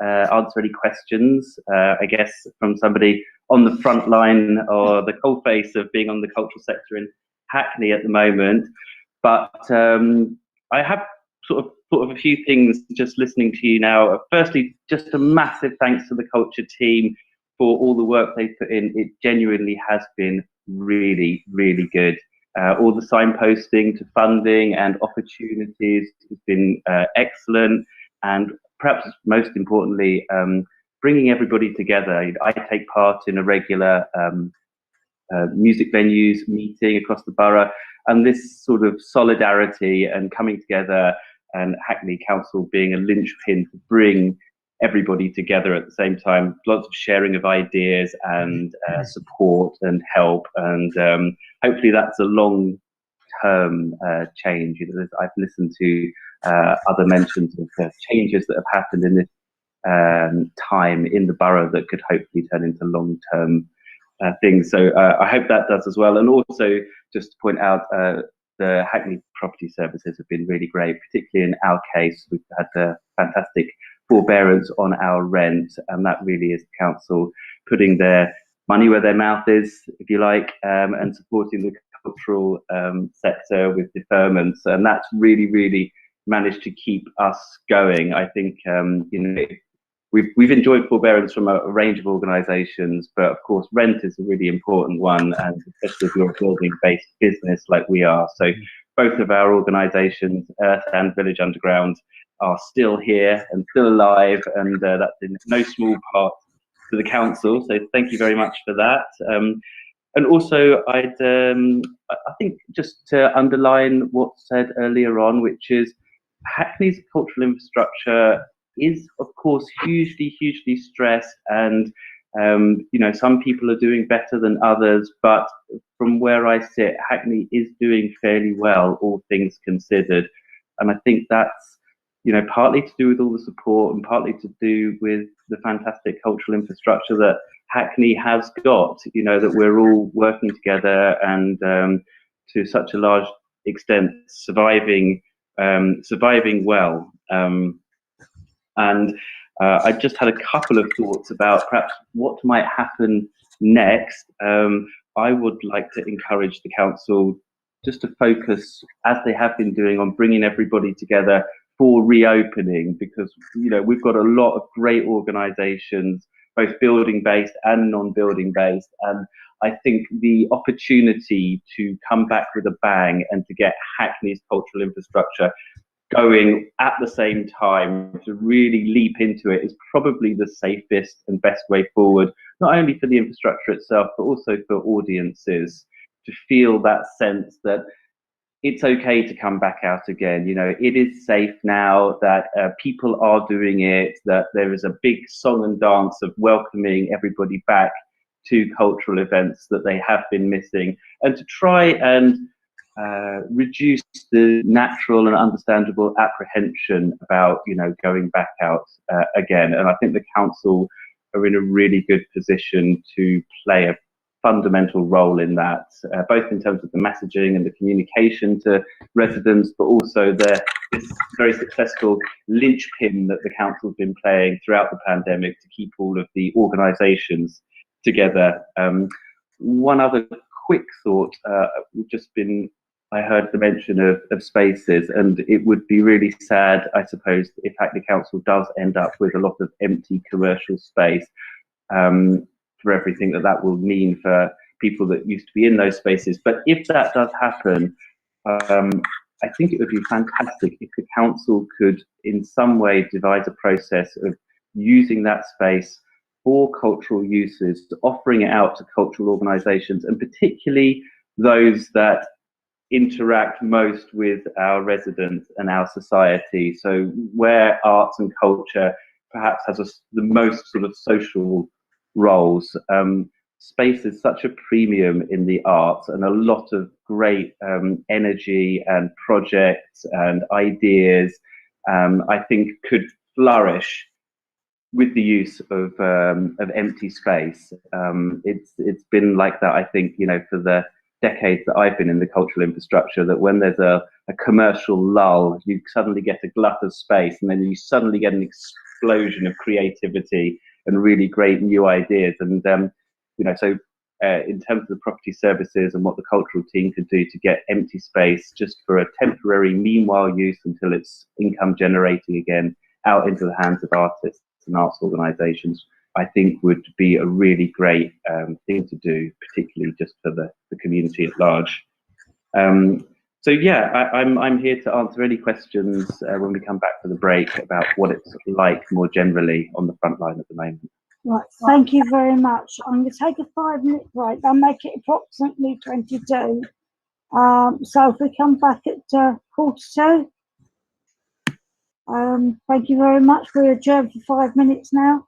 answer any questions? I guess from somebody on the front line or the coalface of being on the cultural sector in Hackney at the moment. But I have sort of thought of a few things just listening to you now. Firstly, just a massive thanks to the culture team for all the work they've put in. It genuinely has been really, really good. All the signposting to funding and opportunities has been excellent, and perhaps most importantly, bringing everybody together. I take part in a regular music venues meeting across the borough, and this sort of solidarity and coming together, and Hackney Council being a linchpin to bring everybody together at the same time, lots of sharing of ideas and support and help, and hopefully that's a long-term change. You know, I've listened to other mentions of changes that have happened in this time in the borough that could hopefully turn into long-term things. So I hope that does as well. And also just to point out, the Hackney property services have been really great, particularly in our case. We've had a fantastic forbearance on our rent, and that really is the council putting their money where their mouth is, if you like, and supporting the cultural sector with deferments, and that's really, really managed to keep us going. I think you know, we've enjoyed forbearance from a range of organisations, but of course rent is a really important one, and especially if you're a building-based business like we are. So both of our organisations, Earth and Village Underground, are still here and still alive, and that's in no small part to the council. So thank you very much for that. And also, I think just to underline what's said earlier on, which is Hackney's cultural infrastructure is, of course, hugely, hugely stressed, and you know, some people are doing better than others, but from where I sit, Hackney is doing fairly well, all things considered. And I think that's, you know, partly to do with all the support and partly to do with the fantastic cultural infrastructure that Hackney has got, you know, that we're all working together and to such a large extent surviving well. And I just had a couple of thoughts about perhaps what might happen next. I would like to encourage the council just to focus, as they have been doing, on bringing everybody together for reopening, because, you know, we've got a lot of great organisations, both building based and non-building based, and I think the opportunity to come back with a bang and to get Hackney's cultural infrastructure going at the same time, to really leap into it, is probably the safest and best way forward, not only for the infrastructure itself, but also for audiences to feel that sense that it's okay to come back out again. You know, it is safe now, that people are doing it, that there is a big song and dance of welcoming everybody back to cultural events that they have been missing, and to try and reduce the natural and understandable apprehension about, you know, going back out again. And I think the council are in a really good position to play a fundamental role in that, both in terms of the messaging and the communication to residents, but also this very successful linchpin that the council has been playing throughout the pandemic to keep all of the organisations together. One other quick thought, we've just been, I heard the mention of spaces, and it would be really sad, I suppose, if Hackney Council does end up with a lot of empty commercial space, for everything that will mean for people that used to be in those spaces. But if that does happen, I think it would be fantastic if the council could in some way devise a process of using that space for cultural uses, offering it out to cultural organisations, and particularly those that interact most with our residents and our society. So where arts and culture perhaps has the most sort of social roles. Space is such a premium in the arts, and a lot of great energy and projects and ideas, I think, could flourish with the use of empty space. It's been like that, I think, you know, for the decades that I've been in the cultural infrastructure, that when there's a commercial lull, you suddenly get a glut of space, and then you suddenly get an explosion of creativity and really great new ideas. And you know, so in terms of the property services and what the cultural team could do to get empty space just for a temporary meanwhile use until it's income generating again out into the hands of artists and arts organisations, I think would be a really great thing to do, particularly just for the community at large. So yeah, I'm here to answer any questions when we come back for the break about what it's like more generally on the front line at the moment. Right, thank you very much. I'm going to take a 5-minute break. I'll make it approximately 22. So if we come back at 1:45. Thank you very much. We're adjourned for 5 minutes now.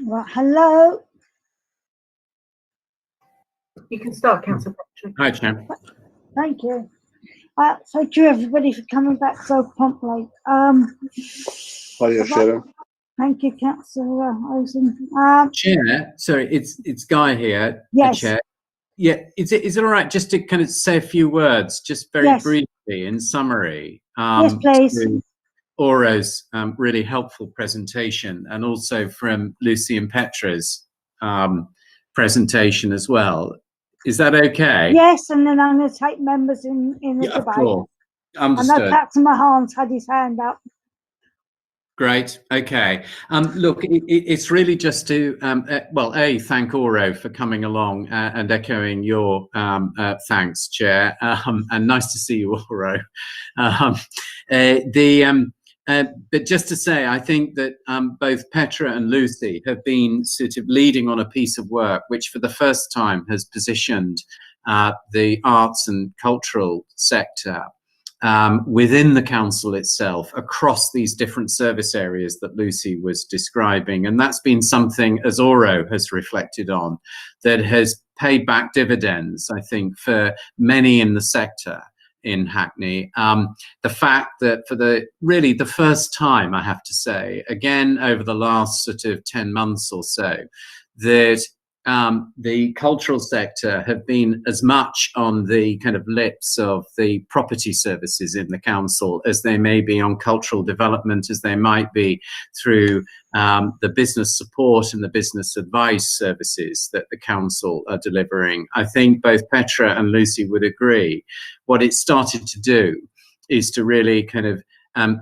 Right, hello. You can start, Councillor Patrick. Hi, Chair. Thank you. Thank you everybody for coming back so promptly. Hiya, Sharon. Thank you, Councillor Osen. Chair, sorry, it's Guy here. Yes. Chair. Yeah, is it all right just to kind of say a few words, just very Yes. briefly in summary? Yes, please. To Oro's really helpful presentation, and also from Lucy and Petra's presentation as well. Is that okay? Yes, and then I'm going to take members in the debate. Of course. I Understood. know Captain Mahan's had his hand up. Great. Okay. Look, it's really just to, well, thank Oro for coming along and echoing your thanks, Chair. And nice to see you, Oro. But just to say, I think that both Petra and Lucy have been sort of leading on a piece of work which for the first time has positioned the arts and cultural sector within the council itself across these different service areas that Lucy was describing. And that's been something, as Oro has reflected on, that has paid back dividends, I think, for many in the sector in Hackney. The fact that for the first time, I have to say, again, over the last sort of 10 months or so, that the cultural sector have been as much on the kind of lips of the property services in the council as they may be on cultural development, as they might be through the business support and the business advice services that the council are delivering. I think both Petra and Lucy would agree. What it started to do is to really kind of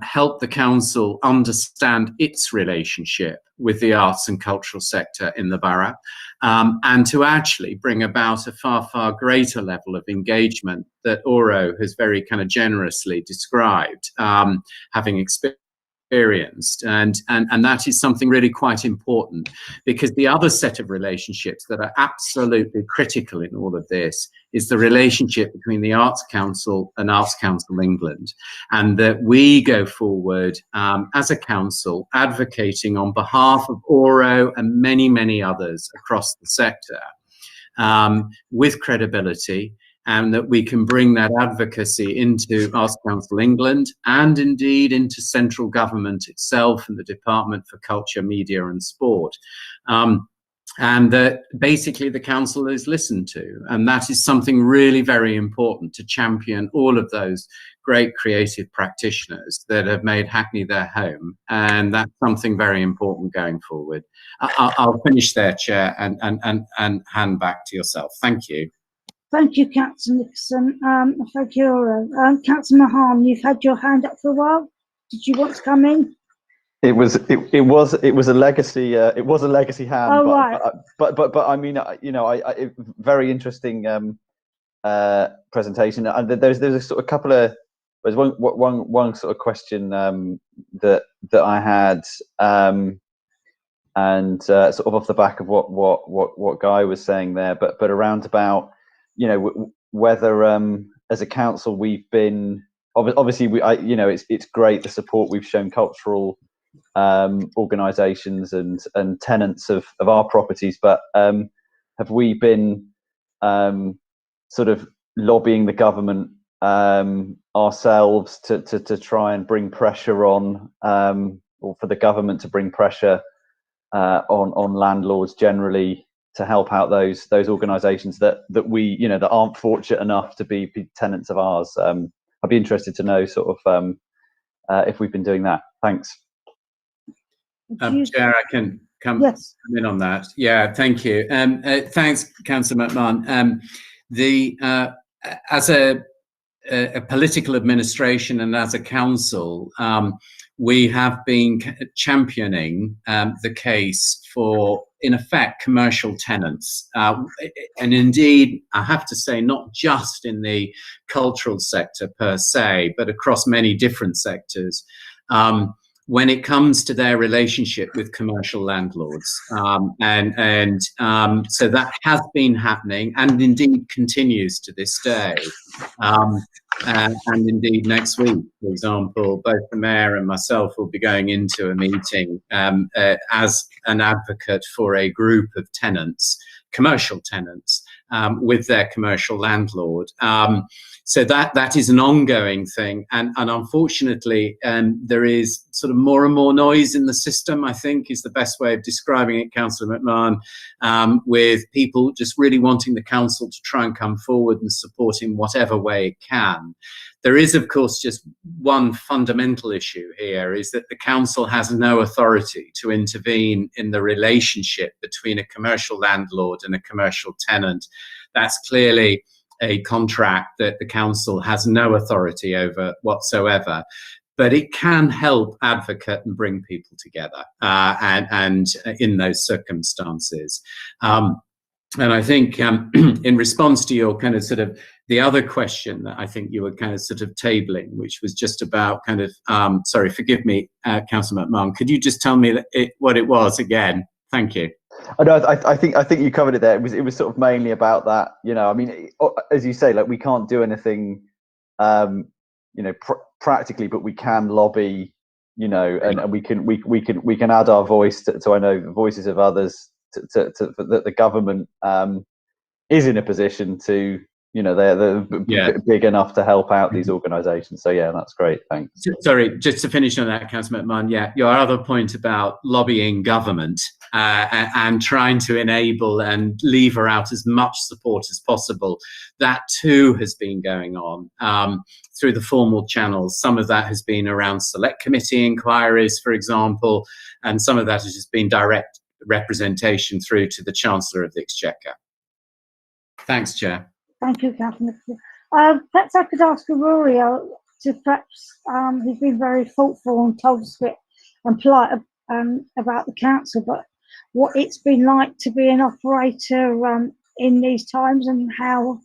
help the council understand its relationship with the arts and cultural sector in the borough, and to actually bring about a far, far greater level of engagement that Oro has very kind of generously described, having experienced. And that is something really quite important, because the other set of relationships that are absolutely critical in all of this is the relationship between the Arts Council and Arts Council England, and that we go forward as a council advocating on behalf of Oro and many, many others across the sector with credibility, and that we can bring that advocacy into Arts Council England and indeed into central government itself and the Department for Culture, Media and Sport. And that basically the council is listened to. And that is something really very important, to champion all of those great creative practitioners that have made Hackney their home. And that's something very important going forward. I'll finish there, Chair, and hand back to yourself. Thank you. Thank you, Councillor Nixon. Thank you, Oro. Councillor Mahan, you've had your hand up for a while. Did you want to come in? It was a legacy hand. Oh, right. But I mean, you know, very interesting presentation. And there's a sort of couple of, there's one sort of question that I had, and sort of off the back of what Guy was saying there, but around about, you know, whether as a council we've been obviously you know, it's great the support we've shown cultural organisations and tenants of our properties, but have we been sort of lobbying the government ourselves to try and bring pressure on, or for the government to bring pressure on landlords generally to help out those organisations that we, you know, that aren't fortunate enough to be tenants of ours? I'd be interested to know sort of if we've been doing that. Thanks. Chair, I can come in on that. Yeah, thank you. Thanks, Councillor McMahon. As a political administration and as a council, we have been championing the case for, in effect, commercial tenants. And indeed, I have to say, not just in the cultural sector per se, but across many different sectors, when it comes to their relationship with commercial landlords. So that has been happening and indeed continues to this day. And indeed next week, for example, both the mayor and myself will be going into a meeting as an advocate for a group of tenants, commercial tenants, with their commercial landlord. So that is an ongoing thing, and unfortunately, there is sort of more and more noise in the system, I think, is the best way of describing it, Councillor McMahon, with people just really wanting the council to try and come forward and support in whatever way it can. There is, of course, just one fundamental issue here, is that the council has no authority to intervene in the relationship between a commercial landlord and a commercial tenant. That's clearly a contract that the council has no authority over whatsoever, but it can help advocate and bring people together and in those circumstances. And I think in response to your kind of sort of the other question that I think you were kind of sort of tabling, which was just about kind of, sorry, forgive me, Councillor McMahon, could you just tell me what it was again? Thank you. No, I think you covered it there. It was sort of mainly about that. You know, I mean, as you say, like we can't do anything, you know, practically, but we can lobby. You know, and we can add our voice to I know the voices of others that the government is in a position to. You know, they're big enough to help out these organisations. So yeah, that's great. Thanks. Sorry, just to finish on that, Councillor McMahon. Yeah, your other point about lobbying government and trying to enable and lever out as much support as possible, that too has been going on through the formal channels. Some of that has been around select committee inquiries, for example, and some of that has just been direct representation through to the Chancellor of the Exchequer. Thanks, Chair. Thank you, Catherine. Perhaps I could ask Aurora to perhaps, who's been very thoughtful and told us a bit and polite about the council, but what it's been like to be an operator in these times and how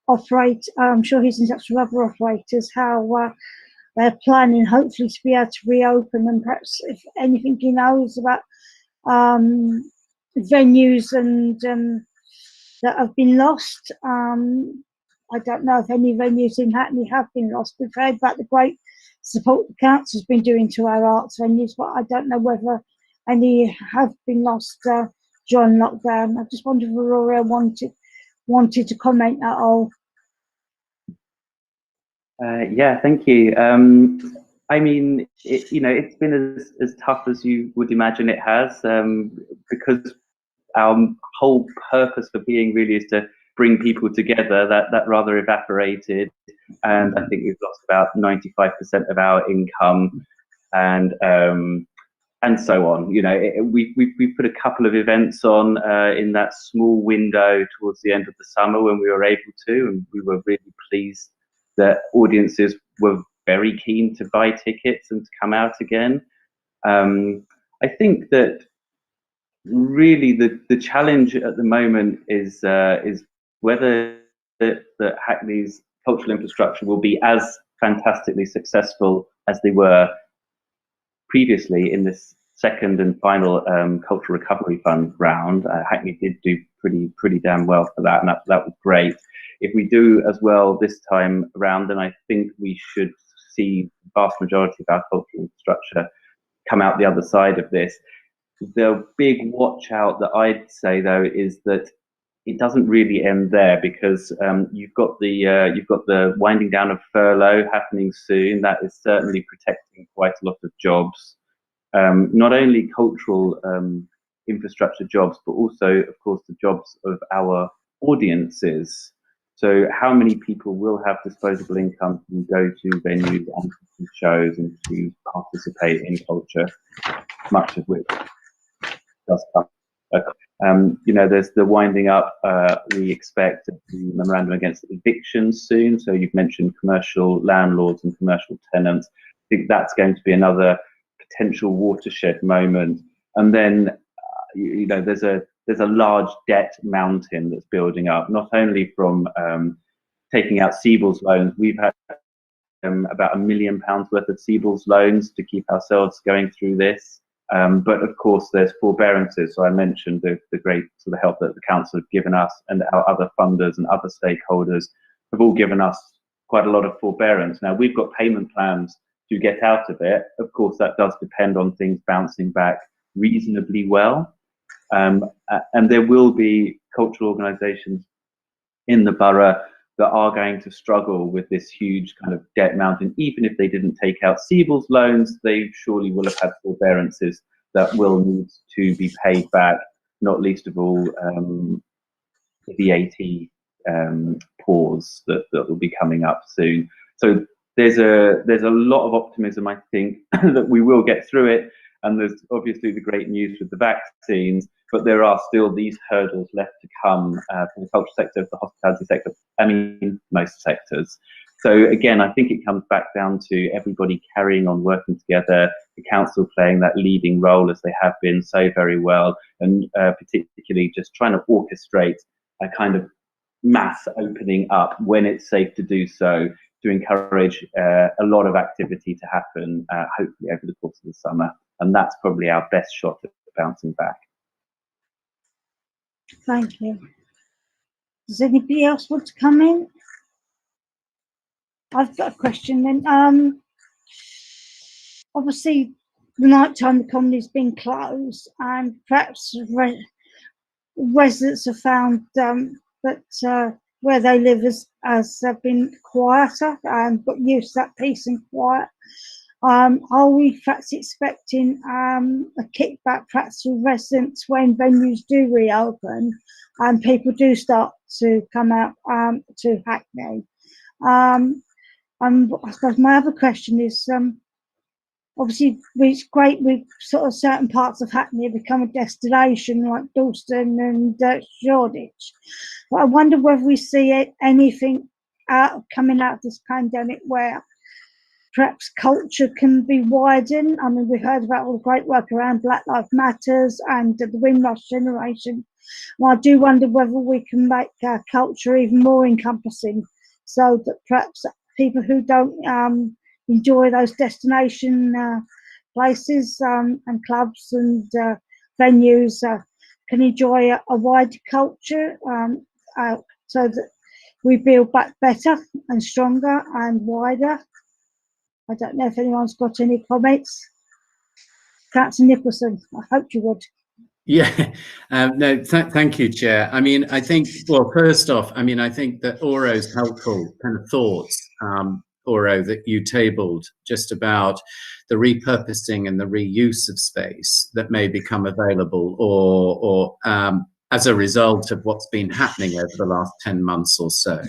operate. I'm sure he's in touch with other operators, how they're planning hopefully to be able to reopen, and perhaps if anything he knows about venues and that have been lost. I don't know if any venues in Hackney have been lost. We've heard about the great support the council's been doing to our arts venues, but I don't know whether any have been lost during lockdown. I just wondered if Aurora wanted to comment at all. Yeah, thank you. I mean, it's been as tough as you would imagine it has, because our whole purpose for being really is to bring people together. That rather evaporated, and I think we've lost about 95% of our income, and so on. You know, we put a couple of events on in that small window towards the end of the summer when we were able to, and we were really pleased that audiences were very keen to buy tickets and to come out again. I think that really the challenge at the moment is whether that Hackney's cultural infrastructure will be as fantastically successful as they were previously in this second and final Cultural Recovery Fund round. Hackney did do pretty damn well for that, and that was great. If we do as well this time around, then I think we should see the vast majority of our cultural infrastructure come out the other side of this. The big watch out that I'd say though is that it doesn't really end there, because you've got the winding down of furlough happening soon. That is certainly protecting quite a lot of jobs, not only cultural infrastructure jobs, but also, of course, the jobs of our audiences. So how many people will have disposable income to go to venues and to shows and to participate in culture, much of which does come You know, there's the winding up, we expect the memorandum against evictions soon. So you've mentioned commercial landlords and commercial tenants. I think that's going to be another potential watershed moment. And then, you know, there's a large debt mountain that's building up, not only from taking out CBILS loans. We've had about £1 million worth of CBILS loans to keep ourselves going through this. But of course, there's forbearances. So I mentioned the great sort of help that the council have given us, and our other funders and other stakeholders have all given us quite a lot of forbearance. Now, we've got payment plans to get out of it. Of course, that does depend on things bouncing back reasonably well. And there will be cultural organisations in the borough that are going to struggle with this huge kind of debt mountain. Even if they didn't take out CBILS loans, they surely will have had forbearances that will need to be paid back, not least of all the VAT pause that will be coming up soon. So there's a lot of optimism, I think, that we will get through it. And there's obviously the great news with the vaccines, but there are still these hurdles left to come for the cultural sector, the hospitality sector, I mean, most sectors. So again, I think it comes back down to everybody carrying on working together, the council playing that leading role as they have been so very well, and particularly just trying to orchestrate a kind of mass opening up when it's safe to do so, to encourage a lot of activity to happen, hopefully over the course of the summer. And that's probably our best shot at bouncing back. Thank you. Does anybody else want to come in? I've got a question then. Obviously, the nighttime economy's been closed, and perhaps residents have found that where they live has been quieter and got used to that peace and quiet. Are we perhaps expecting a kickback perhaps from residents when venues do reopen and people do start to come out to Hackney? And I suppose my other question is, obviously it's great with sort of certain parts of Hackney have become a destination like Dalston and Shoreditch. But I wonder whether we see anything coming out of this pandemic where perhaps culture can be widened. I mean, we've heard about all the great work around Black Lives Matters and the Windrush generation. Well, I do wonder whether we can make culture even more encompassing, so that perhaps people who don't enjoy those destination places and clubs and venues can enjoy a wider culture, so that we build back better and stronger and wider. I don't know if anyone's got any comments. Councillor Nicholson, I hope you would. Yeah, no, thank you, Chair. I mean, I think, well, first off, I mean, I think that Oro's helpful kind of thoughts, Oro, that you tabled just about the repurposing and the reuse of space that may become available or as a result of what's been happening over the last 10 months or so.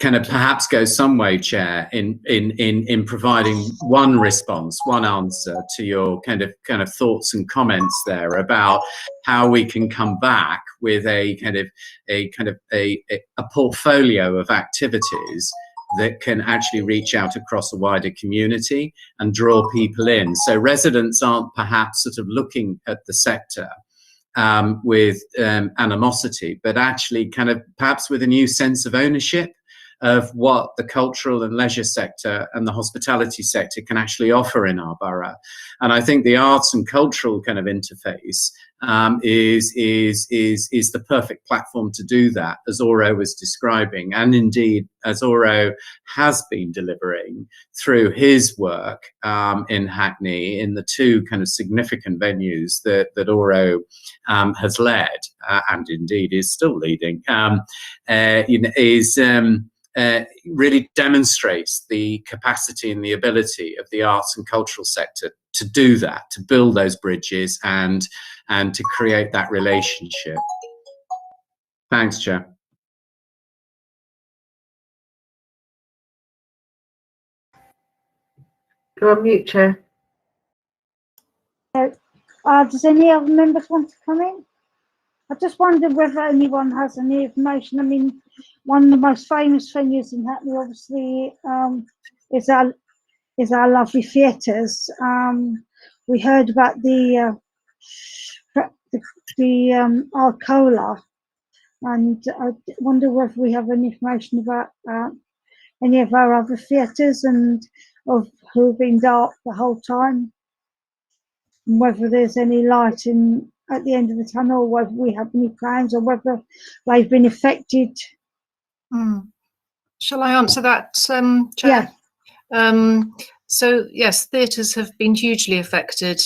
Kind of perhaps go some way, Chair, in providing one response, one answer to your kind of thoughts and comments there about how we can come back with a portfolio of activities that can actually reach out across a wider community and draw people in. So residents aren't perhaps sort of looking at the sector with animosity, but actually kind of perhaps with a new sense of ownership of what the cultural and leisure sector and the hospitality sector can actually offer in our borough. And I think the arts and cultural kind of interface is the perfect platform to do that, as Oro was describing, and indeed as Oro has been delivering through his work in Hackney in the two kind of significant venues that Oro has led and indeed is still leading. Really demonstrates the capacity and the ability of the arts and cultural sector to do that, to build those bridges and to create that relationship. Thanks, Chair. Go on mute, Chair. Does any other members want to come in? I just wondered whether anyone has any information. I mean, one of the most famous things in Hackney, obviously, is our lovely theatres. We heard about the Arcola, and I wonder whether we have any information about any of our other theatres and of who've been dark the whole time, and whether there's any light at the end of the tunnel, or whether we have any plans, or whether they've been affected. Shall I answer that, Chair? Yeah. So yes, theatres have been hugely affected,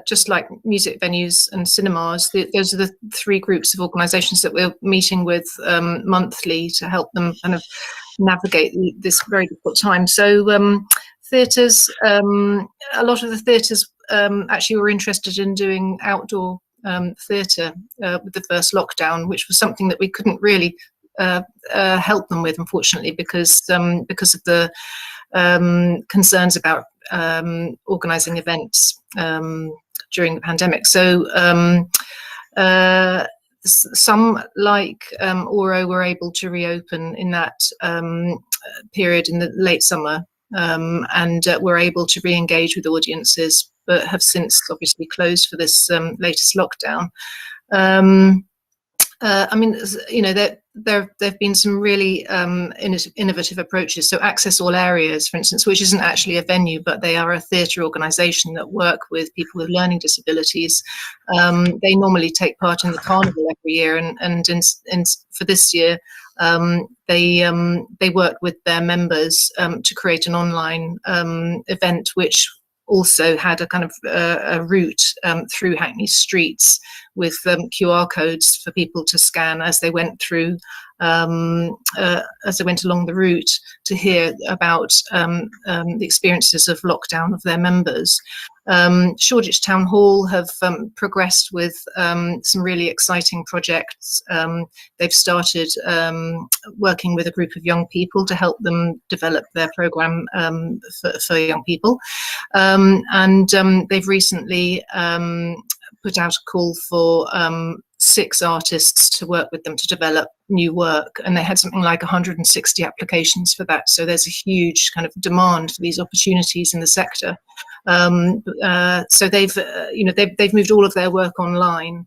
just like music venues and cinemas. Those are the three groups of organisations that we're meeting with monthly to help them kind of navigate this very difficult time. So theatres, a lot of the theatres actually were interested in doing outdoor theatre with the first lockdown, which was something that we couldn't really help them with, unfortunately, because of the concerns about organising events during the pandemic. So some, like Oro, were able to reopen in that period in the late summer, and were able to re-engage with audiences, but have since obviously closed for this latest lockdown. I mean, you know, there have been some really innovative approaches. So Access All Areas, for instance, which isn't actually a venue, but they are a theatre organisation that work with people with learning disabilities. They normally take part in the carnival every year, and for this year, they worked with their members to create an online event, which also had a kind of a route through Hackney streets with QR codes for people to scan as they went through, as they went along the route, to hear about the experiences of lockdown of their members. Shoreditch Town Hall have progressed with some really exciting projects. They've started working with a group of young people to help them develop their programme for young people. And they've recently put out a call for 6 artists to work with them to develop new work, and they had something like 160 applications for that. So there's a huge kind of demand for these opportunities in the sector. So they've they've moved all of their work online,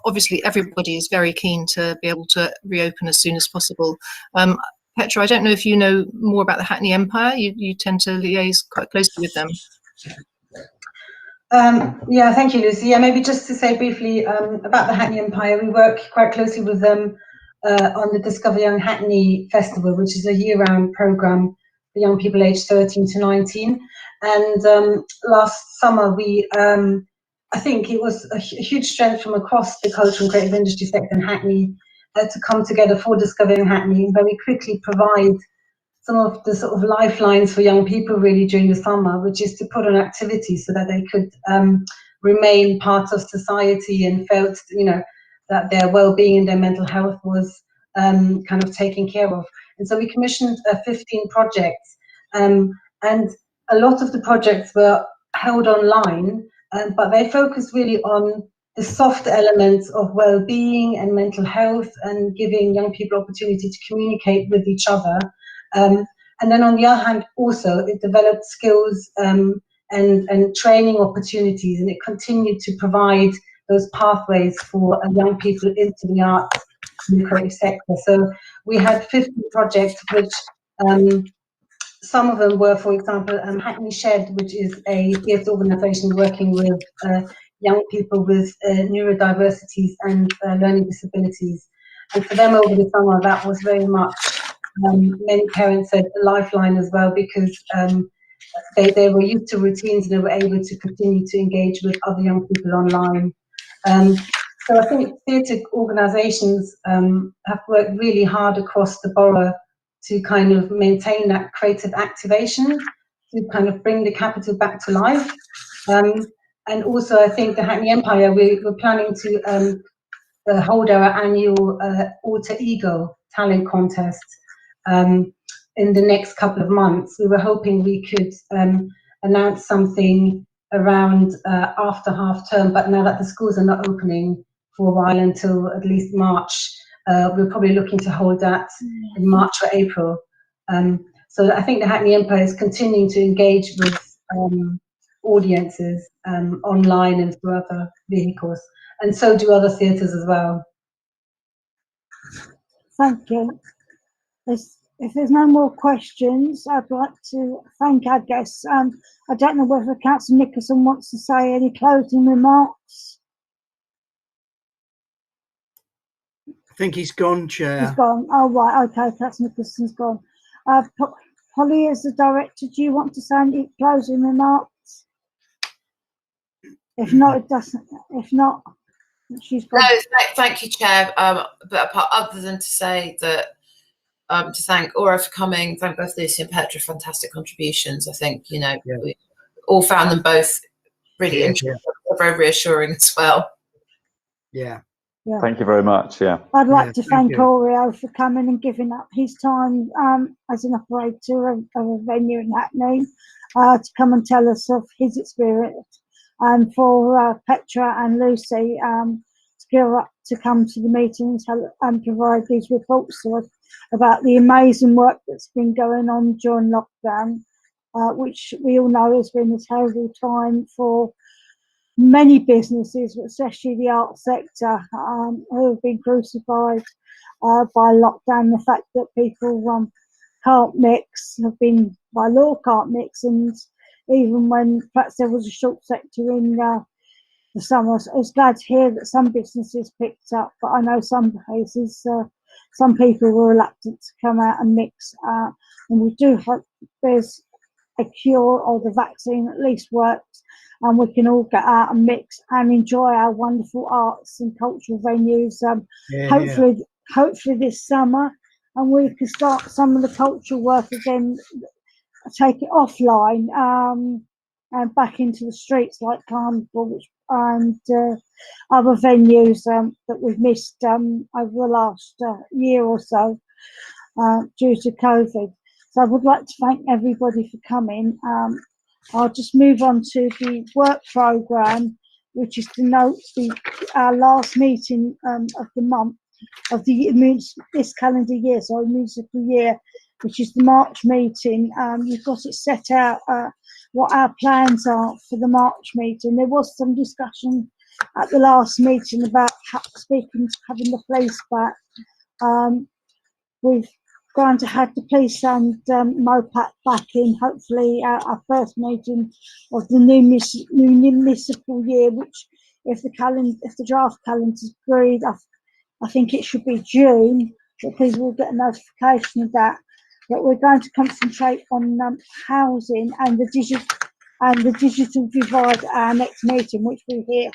obviously everybody is very keen to be able to reopen as soon as possible. Petra, I don't know if you know more about the Hackney Empire. You tend to liaise quite closely with them. Yeah, thank you, Lucy. Yeah, maybe just to say briefly about the Hackney Empire, we work quite closely with them on the Discover Young Hackney Festival, which is a year-round programme for young people aged 13 to 19. And last summer, we, I think it was a huge strength from across the cultural and creative industry sector in Hackney to come together for Discover Young Hackney and very quickly provide some of the sort of lifelines for young people really during the summer, which is to put on activities so that they could remain part of society and felt, you know, that their well-being and their mental health was kind of taken care of. And so we commissioned 15 projects, and a lot of the projects were held online, but they focused really on the soft elements of well-being and mental health and giving young people opportunity to communicate with each other. And then on the other hand, also it developed skills and training opportunities, and it continued to provide those pathways for young people into the arts and the creative sector. So we had 50 projects, which some of them were, for example, Hackney Shed, which is a theatre organisation working with young people with neurodiversities and learning disabilities. And for them over the summer, that was very much, many parents said, a lifeline as well, because they were used to routines and they were able to continue to engage with other young people online. So I think theatre organisations have worked really hard across the borough to kind of maintain that creative activation, to kind of bring the capital back to life. And also I think the Hackney Empire, we're planning to hold our annual alter ego talent contest in the next couple of months. We were hoping we could announce something around after half term, but now that the schools are not opening for a while until at least March, we're probably looking to hold that in March or April. So I think the Hackney Empire is continuing to engage with audiences online and through other vehicles, and so do other theatres as well. Thank you. If there's no more questions, I'd like to thank our guests. I don't know whether Councillor Nicholson wants to say any closing remarks. I think he's gone, Chair. He's gone. Oh, right. Okay, Councillor Nicholson's gone. Polly, as the director, do you want to say any closing remarks? If not, it doesn't. If not, she's gone. No, thank you, Chair. But apart, other than to say that, to thank Aura for coming, thank both Lucy and Petra for fantastic contributions. I think, you know, we all found them both really interesting, very reassuring as well. Yeah. Thank you very much. Yeah. I'd like to thank Oreo for coming and giving up his time as an operator of a venue in Hackney to come and tell us of his experience, and for Petra and Lucy to gear up to come to the meeting and provide these reports to us about the amazing work that's been going on during lockdown, which we all know has been a terrible time for many businesses, especially the art sector, who have been crucified by lockdown. The fact that people can't mix, have been by law can't mix, and even when perhaps there was a short sector in the summer, I was glad to hear that some businesses picked up, but I know some places, some people were reluctant to come out and mix, and we do hope there's a cure, or the vaccine at least works, and we can all get out and mix and enjoy our wonderful arts and cultural venues. Hopefully this summer, and we can start some of the cultural work again, take it offline and back into the streets like Carnival and other venues that we've missed over the last year or so due to COVID. So I would like to thank everybody for coming. I'll just move on to the work programme, which is to note our last meeting of the month, of this calendar year, so municipal year, which is the March meeting. You've got it set out what our plans are for the March meeting. There was some discussion at the last meeting about having the police back. We've going to have the police and MOPAC back in, hopefully our first meeting of the new municipal year, which if the draft calendar is agreed, I think it should be June, but people will get a notification of that. But we're going to concentrate on housing and the digital divide at our next meeting, which we hear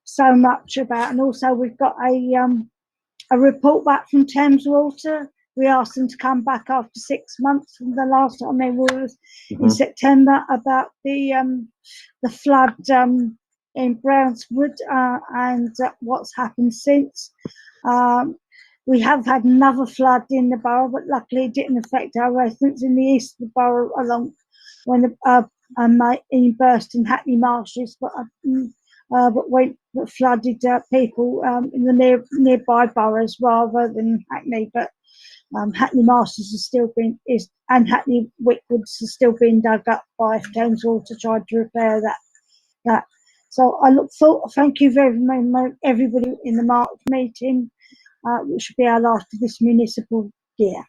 so much about. And also we've got a report back from Thames Water. We asked them to come back after 6 months from the last time they were in September about the flood in Brownswood and what's happened since. We have had another flood in the borough, but luckily it didn't affect our residents in the east of the borough along when it burst in Hackney Marshes, but flooded people in the nearby boroughs rather than Hackney. But Hackney Marshes has still been and Hackney Wickwoods has still been dug up by Thames Water tried to repair that. So thank you very much, everybody in the March meeting, which will be our last of this municipal year.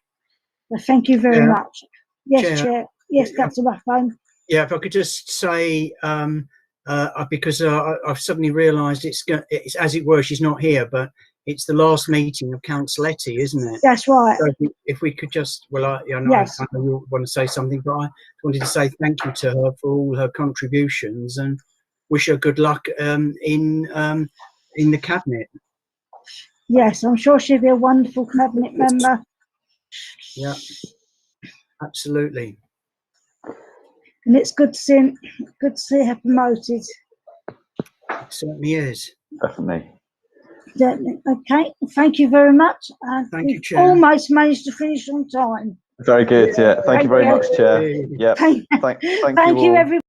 So thank you very much. Yes, Chair. Yes, Councillor Rathbone. Yeah, if I could just say, because I've suddenly realised it's as it were, she's not here, but it's the last meeting of Cllr Etti, isn't it? That's right. So if we could just, I know you want to say something, but I wanted to say thank you to her for all her contributions and wish her good luck in the cabinet. Yes, I'm sure she'll be a wonderful cabinet member. Yeah, absolutely. And it's good to see her promoted. It certainly is. Definitely. Okay, thank you very much. Thank you, Chair. Almost managed to finish on time. Very good. Yeah. Thank you very much, Chair. Yeah. Thank you, everybody.